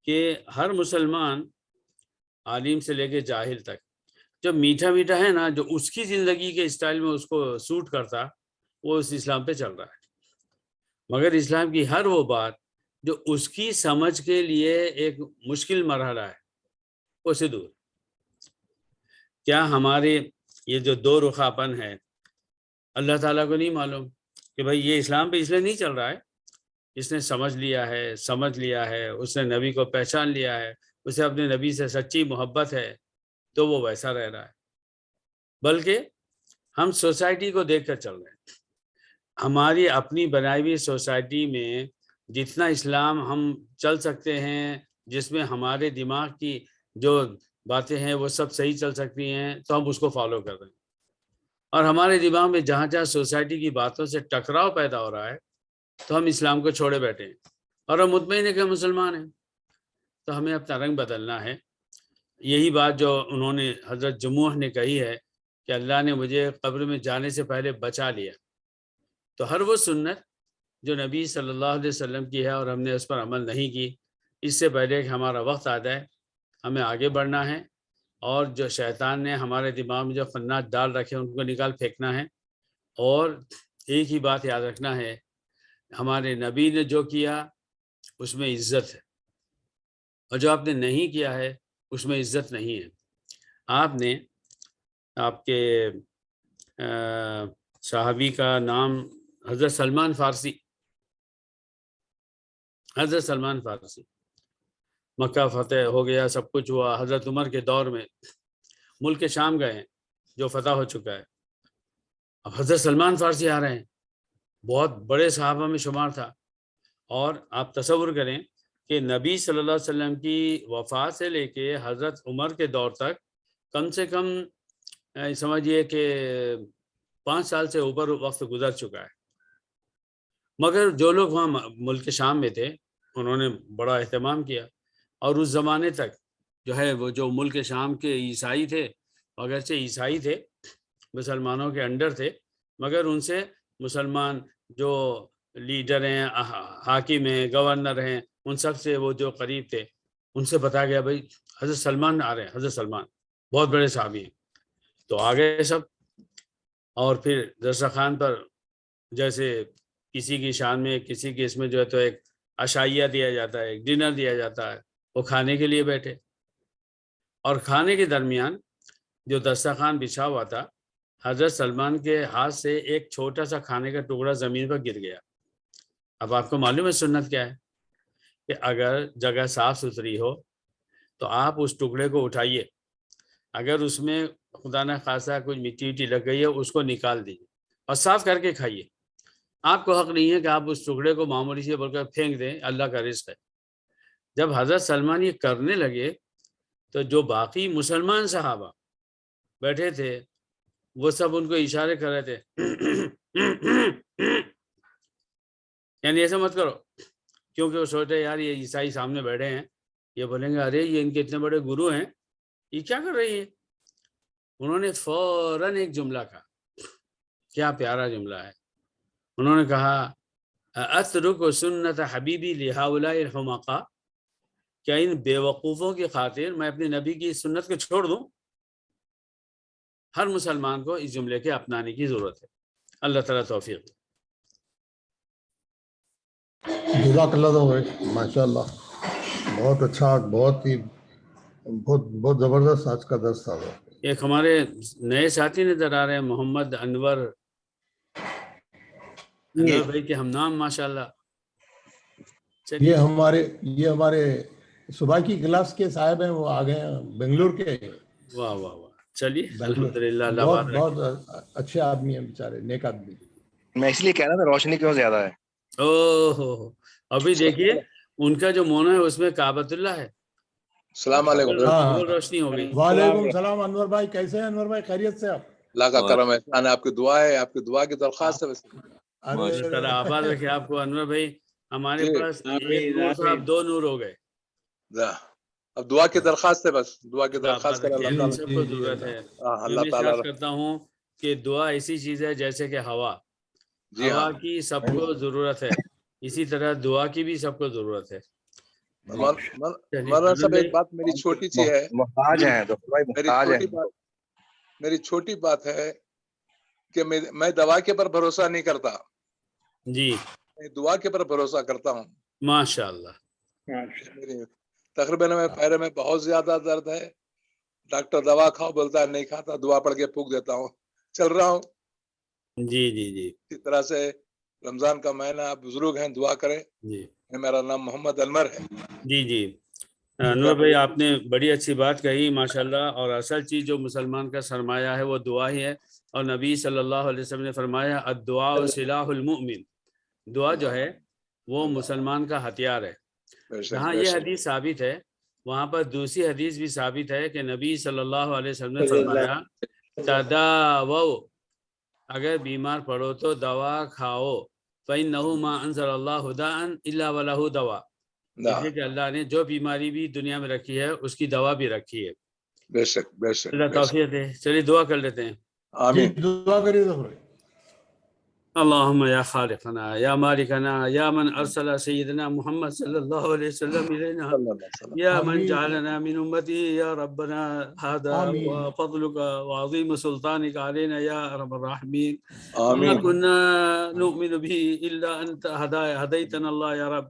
Speaker 1: کہ ہر مسلمان عالم سے لے کے جاہل تک جو میٹھا میٹھا ہے نا، جو اس کی زندگی کے اسٹائل میں اس کو سوٹ کرتا، وہ اس اسلام پہ چل رہا ہے. مگر اسلام کی ہر وہ بات جو اس کی سمجھ کے لیے ایک مشکل مرحلہ ہے وہ سے دور. کیا ہمارے یہ جو دو رخاپن ہے اللہ تعالیٰ کو نہیں معلوم کہ بھائی یہ اسلام پہ اس لیے نہیں چل رہا ہے، اس نے سمجھ لیا ہے، اس نے نبی کو پہچان لیا ہے، اسے اپنے نبی سے سچی محبت ہے تو وہ ویسا رہ رہا ہے. بلکہ ہم سوسائٹی کو دیکھ کر چل رہے ہیں. ہماری اپنی بنائی ہوئی سوسائٹی میں جتنا اسلام ہم چل سکتے ہیں، جس میں ہمارے دماغ کی جو باتیں ہیں وہ سب صحیح چل سکتی ہیں، تو ہم اس کو فالو کر رہے ہیں. اور ہمارے دماغ میں جہاں جہاں سوسائٹی کی باتوں سے ٹکراؤ پیدا ہو رہا ہے تو ہم اسلام کو چھوڑے بیٹھے ہیں اور ہم مطمئن ہیں کہ مسلمان ہیں. تو ہمیں اپنا رنگ بدلنا ہے. یہی بات جو انہوں نے حضرت جموح نے کہی ہے کہ اللہ نے مجھے قبر میں جانے سے پہلے بچا لیا. تو ہر وہ سنت جو نبی صلی اللہ علیہ وسلم کی ہے اور ہم نے اس پر عمل نہیں کی، اس سے پہلے کہ ہمارا وقت آ جائے ہمیں آگے بڑھنا ہے. اور جو شیطان نے ہمارے دماغ میں جو خنات ڈال رکھے ان کو نکال پھینکنا ہے. اور ایک ہی بات یاد رکھنا ہے، ہمارے نبی نے جو کیا اس میں عزت ہے، اور جو آپ نے نہیں کیا ہے اس میں عزت نہیں ہے. آپ نے آپ کے صحابی کا نام حضرت سلمان فارسی، حضرت سلمان فارسی، مکہ فتح ہو گیا، سب کچھ ہوا. حضرت عمر کے دور میں ملک شام گئے ہیں جو فتح ہو چکا ہے. اب حضرت سلمان فارسی آ رہے ہیں، بہت بڑے صحابہ میں شمار تھا. اور آپ تصور کریں کہ نبی صلی اللہ علیہ وسلم کی وفات سے لے کے حضرت عمر کے دور تک کم سے کم سمجھیے کہ 5 سال سے اوپر وقت گزر چکا ہے. مگر جو لوگ وہاں ملک شام میں تھے انہوں نے بڑا اہتمام کیا. اور اس زمانے تک جو ہے وہ جو ملک شام کے عیسائی تھے، اگرچہ عیسائی تھے، مسلمانوں کے انڈر تھے، مگر ان سے مسلمان جو لیڈر ہیں، حاکم ہیں، گورنر ہیں، ان سب سے وہ جو قریب تھے ان سے بتا گیا بھائی حضرت سلمان آ رہے ہیں، حضرت سلمان بہت بڑے صحابی ہیں. تو آ گئے سب. اور پھر دسترخوان پر جیسے کسی کی شان میں کسی کی اس میں جو ہے تو ایک عشائیہ دیا جاتا ہے، ایک ڈنر دیا جاتا ہے، وہ کھانے کے لیے بیٹھے. اور کھانے کے درمیان جو دسترخوان بچھا ہوا تھا، حضرت سلمان کے ہاتھ سے ایک چھوٹا سا کھانے کا ٹکڑا زمین پر گر گیا. اب آپ کو معلوم ہے سنت کیا ہے کہ اگر جگہ صاف ستھری ہو تو آپ اس ٹکڑے کو اٹھائیے اگر اس میں خدا نہ خاصا کچھ مٹی وٹی لگ گئی ہے اس کو نکال دیجیے اور صاف کر کے کھائیے. آپ کو حق نہیں ہے کہ آپ اس ٹکڑے کو معمولی سے بول کر پھینک دیں، اللہ کا رزق ہے. جب حضرت سلمان یہ کرنے لگے تو جو باقی مسلمان صحابہ بیٹھے تھے وہ سب ان کو اشارے کر رہے تھے یعنی ایسا مت کرو، کیونکہ وہ سوچتے یار یہ عیسائی سامنے بیٹھے ہیں، یہ بولیں گے ارے یہ ان کے اتنے بڑے گرو ہیں، یہ کیا کر رہی ہے. انہوں نے فوراً ایک جملہ کہا، کیا پیارا جملہ ہے. انہوں نے کہا اترک سنت حبیبی لہؤلاء الحمقاء، کیا ان بے وقوفوں کی خاطر میں اپنے نبی کی سنت کو چھوڑ دوں؟ ہر مسلمان کو اس جملے کے اپنانے کی ضرورت ہے. اللہ تعالیٰ توفیق دے.
Speaker 2: جزاک اللہ بھائی، ماشاء اللہ، بہت اچھا، بہت ہی بہت زبردست آج کا درس تھا.
Speaker 1: ایک ہمارے نئے ساتھی نظر آ رہے ہیں، محمد انور بھائی کے ہم نام ماشاء اللہ.
Speaker 2: یہ ہمارے صبح کی کلاس کے صاحب ہیں، وہ آ گئے ہیں بنگلور کے.
Speaker 1: واہ واہ واہ، چلیے الحمدللہ، اللہ
Speaker 2: بہت
Speaker 1: بات رکھے.
Speaker 2: بہت اچھے آدمی ہیں بیچارے، نیک آدمی.
Speaker 3: میں اس لیے کہہ رہا تھا روشنی کیوں زیادہ ہے.
Speaker 1: اوہ ابھی دیکھیے ان کا جو مونو ہے اس میں کعبۃ اللہ ہے.
Speaker 4: السلام علیکم.
Speaker 1: ڈبل روشنی ہو گئی.
Speaker 2: وعلیکم السلام انور بھائی، کیسے ہیں انور بھائی؟ خیریت سے آپ؟
Speaker 4: اللہ کا کرم احسان ہے، آپ کی دعا ہے، آپ کی دعا کی درخواست ہے.
Speaker 1: اللہ تعالیٰ آباد رکھے آپ کو انور بھائی. ہمارے پاس ایک نور تھا، اب 2 نور ہو گئے.
Speaker 4: اب دعا کی درخواست ہے، بس دعا کی درخواست کریں اللہ
Speaker 1: ہم
Speaker 4: تعالیٰ.
Speaker 1: سب کو ضرورت ہے.
Speaker 4: اللہ
Speaker 1: میں
Speaker 4: تعالیٰ
Speaker 1: کرتا ہوں کہ دعا ایسی چیز ہے جیسے کہ ہوا،
Speaker 4: جی ہاں،
Speaker 1: ہوا کی سب کو ضرورت ہے، اسی طرح دعا کی بھی سب کو ضرورت ہے.
Speaker 4: مولانا صاحب ایک بات میری چھوٹی سی ہے،
Speaker 3: محتاج ہیں تو بھائی، محتاج ہیں.
Speaker 4: میری چھوٹی بات ہے کہ میں دوا کے پر بھروسہ نہیں کرتا
Speaker 1: جی،
Speaker 4: میں دعا کے پر بھروسہ کرتا ہوں.
Speaker 1: ماشاء اللہ.
Speaker 4: تقریباً میں پیرے میں بہت زیادہ درد ہے، ڈاکٹر دوا کھاؤ بولتا ہے، نہیں کھاتا، دعا پڑھ کے پھونک دیتا ہوں، چل رہا ہوں.
Speaker 1: جی جی جی
Speaker 4: اسی طرح سے رمضان کا مہینہ، آپ بزرگ ہیں، دعا کریں.
Speaker 1: جی
Speaker 4: میرا نام محمد انور ہے.
Speaker 1: جی جی انور بھائی آپ نے بڑی اچھی بات کہی ماشاءاللہ. اور اصل چیز جو مسلمان کا سرمایہ ہے وہ دعا ہی ہے. اور نبی صلی اللہ علیہ وسلم نے فرمایا الدعاء سلاح المؤمن، دعا جو ہے وہ مسلمان کا ہتھیار ہے. جہاں یہ حدیث ثابت ہے وہاں پر دوسری حدیث بھی ثابت ہے کہ نبی صلی اللہ علیہ وسلم نے فرمایا تداووا، اگر بیمار پڑو تو دوا کھاؤ، فإنہ ما انزل اللہ داء الا وله دوا، اس لیے کہ اللہ نے جو بیماری بھی دنیا میں رکھی ہے اس کی دوا بھی رکھی ہے.
Speaker 4: بے شک بے شک.
Speaker 1: اللہ توفیق دے. چلیے دعا کر لیتے ہیں.
Speaker 4: آمین.
Speaker 2: دعا کریے تو بھائی.
Speaker 1: اللهم يا خالقنا يا مالكنا يا من أرسل سيدنا محمد صلى الله عليه وسلم إلينا، يا من
Speaker 2: آمين.
Speaker 1: جعلنا من أمته، يا ربنا هذا
Speaker 2: آمين.
Speaker 1: وفضلك وعظيم سلطانك علينا يا أرحم الراحمين. ما
Speaker 4: آمين.
Speaker 1: كنا نؤمن به إلا أنت هديتنا الله يا رب.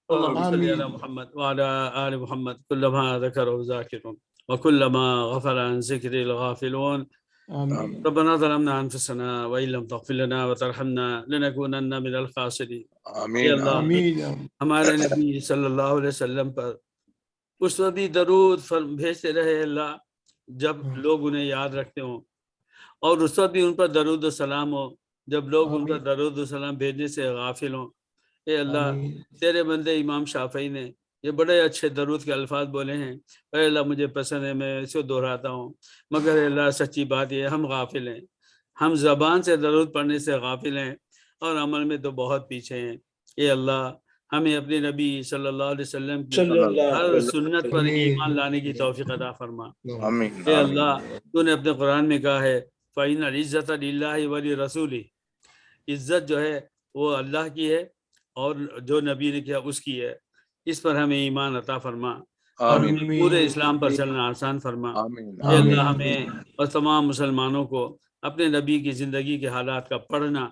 Speaker 1: اللهم صل
Speaker 2: آمين.
Speaker 1: على محمد وعلى آل محمد كلما ذكره ذاكرون وكلما غفل عن ذكر الغافلون.
Speaker 2: آمين.
Speaker 1: ربنا ظلمنا أنفسنا وإن لم تغفر لنا وترحمنا لنكونن من الخاسرين.
Speaker 4: آمین.
Speaker 1: اللہ
Speaker 2: آمین.
Speaker 1: ہمارے نبی صلی اللہ علیہ وسلم پر اس وقت بھی درود بھیجتے رہے اللہ جب لوگ انہیں یاد رکھتے ہوں، اور اس وقت بھی ان پر درود و سلام ہو جب لوگ ان پر درود و سلام بھیجنے سے غافل ہوں. اے اللہ، تیرے بندے امام شافعی نے یہ بڑے اچھے درود کے الفاظ بولے ہیں، اے اللہ مجھے پسند ہے، میں اسے دہراتا ہوں، مگر اے اللہ سچی بات یہ ہم غافل ہیں، ہم زبان سے درود پڑھنے سے غافل ہیں اور عمل میں تو بہت پیچھے ہیں. اے اللہ ہمیں اپنے نبی صلی اللہ علیہ وسلم کی ہر سنت پر ایمان لانے کی توفیق عطا فرما.
Speaker 4: آمین.
Speaker 1: اے اللہ تو نے اپنے قرآن میں کہا ہے فَإِنَّ الْعِزَّةَ لِلَّهِ وَلِرَسُولِهِ، عزت جو ہے وہ اللہ کی ہے اور جو نبی نے کیا اس کی ہے. اس پر ہمیں ایمان عطا فرما اور
Speaker 4: آمین.
Speaker 1: پورے اسلام پر چلنا آسان فرما.
Speaker 4: آمین.
Speaker 1: اے اللہ ہمیں اور تمام مسلمانوں کو اپنے نبی کی زندگی کے حالات کا پڑھنا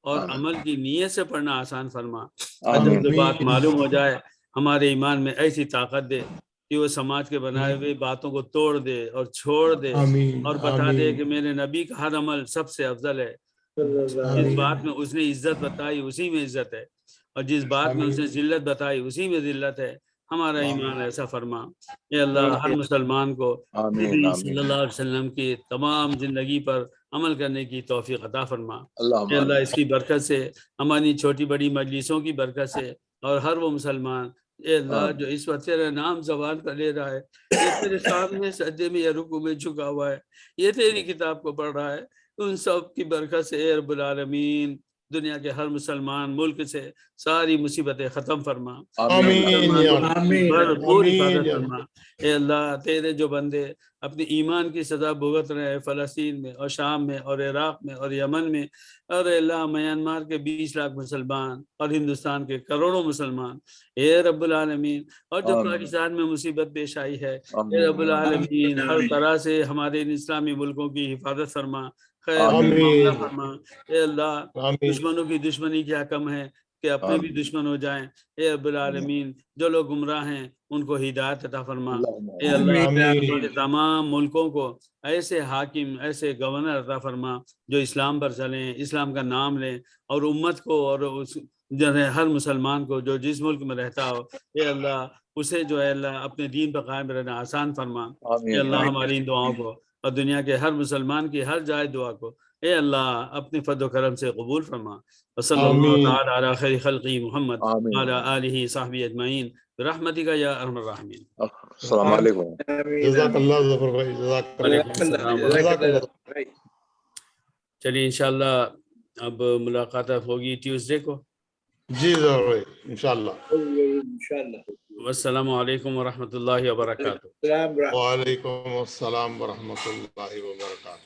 Speaker 1: اور عمل کی نیت سے پڑھنا آسان فرما.
Speaker 4: آمین.
Speaker 1: جب بات معلوم ہو جائے ہمارے ایمان میں ایسی طاقت دے کہ وہ سماج کے بنائے ہوئے باتوں کو توڑ دے اور چھوڑ دے اور بتا دے کہ میرے نبی کا ہر عمل سب سے افضل ہے. جس بات میں اس نے عزت بتائی اسی میں عزت ہے، اور جس بات میں اس نے ذلت بتائی اسی میں ذلت ہے. ہمارا ایمان ایسا فرما اے اللہ ہر مسلمان کو
Speaker 4: آمین
Speaker 1: نبی
Speaker 4: آمین
Speaker 1: صلی اللہ علیہ وسلم کی تمام زندگی پر عمل کرنے کی توفیق عطا فرما
Speaker 4: اللہم
Speaker 1: اے اللہ
Speaker 4: آمین
Speaker 1: اس کی برکت سے ہماری چھوٹی بڑی مجلسوں کی برکت سے اور ہر وہ مسلمان اے اللہ جو اس وقت تیرا نام زبان پر لے رہا ہے یہ تیرے سامنے سجدے میں یا رکوع میں جھکا ہوا ہے یہ تیری کتاب کو پڑھ رہا ہے ان سب کی برکت سے اے رب العالمین دنیا کے ہر مسلمان ملک سے ساری مصیبتیں ختم فرما
Speaker 2: آمین یا رب۔
Speaker 1: بھرپور
Speaker 2: آمین
Speaker 1: حفاظت
Speaker 2: یا رب۔
Speaker 1: فرما اے اللہ تیرے جو بندے اپنی ایمان کی سزا بھگت رہے ہیں فلسطین میں اور شام میں اور عراق میں اور یمن میں اور اے اللہ میانمار کے 20 لاکھ مسلمان اور ہندوستان کے کروڑوں مسلمان اے رب العالمین اور جو
Speaker 4: آمین
Speaker 1: پاکستان میں مصیبت پیش آئی ہے اے
Speaker 4: آمین
Speaker 1: رب العالمین ہر طرح سے ہمارے ان اسلامی ملکوں کی حفاظت فرما خیر
Speaker 4: آمین
Speaker 1: معاملہ
Speaker 2: آمین
Speaker 1: فرما اے اللہ
Speaker 2: آمین
Speaker 1: دشمنوں کی دشمنی کیا کم ہے کہ اپنے بھی
Speaker 4: آمین
Speaker 1: دشمن ہو جائیں اے رب العالمین جو لوگ گمراہ ہیں ان کو ہدایت عطا فرما
Speaker 4: اللہم
Speaker 1: اے
Speaker 4: آمین
Speaker 1: اللہ
Speaker 2: آمین
Speaker 1: ہمارے تمام ملکوں کو ایسے حاکم ایسے گورنر عطا فرما جو اسلام پر چلیں اسلام کا نام لیں اور امت کو اور اس جو ہے ہر مسلمان کو جو جس ملک میں رہتا ہو اے اللہ اسے جو ہے اللہ اپنے دین پر قائم رہنا آسان فرما اے
Speaker 4: آمین
Speaker 1: اللہ
Speaker 4: آمین
Speaker 1: ہماری ان دعاؤں کو اور دنیا کے ہر مسلمان کی ہر جائز دعا کو اے اللہ اپنے فضل و کرم سے قبول فرما وصلی اللہ
Speaker 2: آمین
Speaker 1: تعالی علی خیر خلقی محمد
Speaker 4: آمین
Speaker 1: وعلی آلہ صحبہ اجمعین برحمتک یا ارحم الراحمین
Speaker 4: السلام علیکم
Speaker 2: جزاک اللہ ظفر بھائی، جزاک اللہ،
Speaker 1: وعلیکم السلام
Speaker 2: جزاک اللہ۔
Speaker 1: چلیے انشاءاللہ اب ملاقات ہوگی ٹیوزڈے کو
Speaker 2: جی ظفر بھائی انشاءاللہ۔
Speaker 1: والسلام علیکم ورحمۃ اللہ وبرکاتہ
Speaker 2: وعلیکم السلام ورحمۃ اللہ وبرکاتہ۔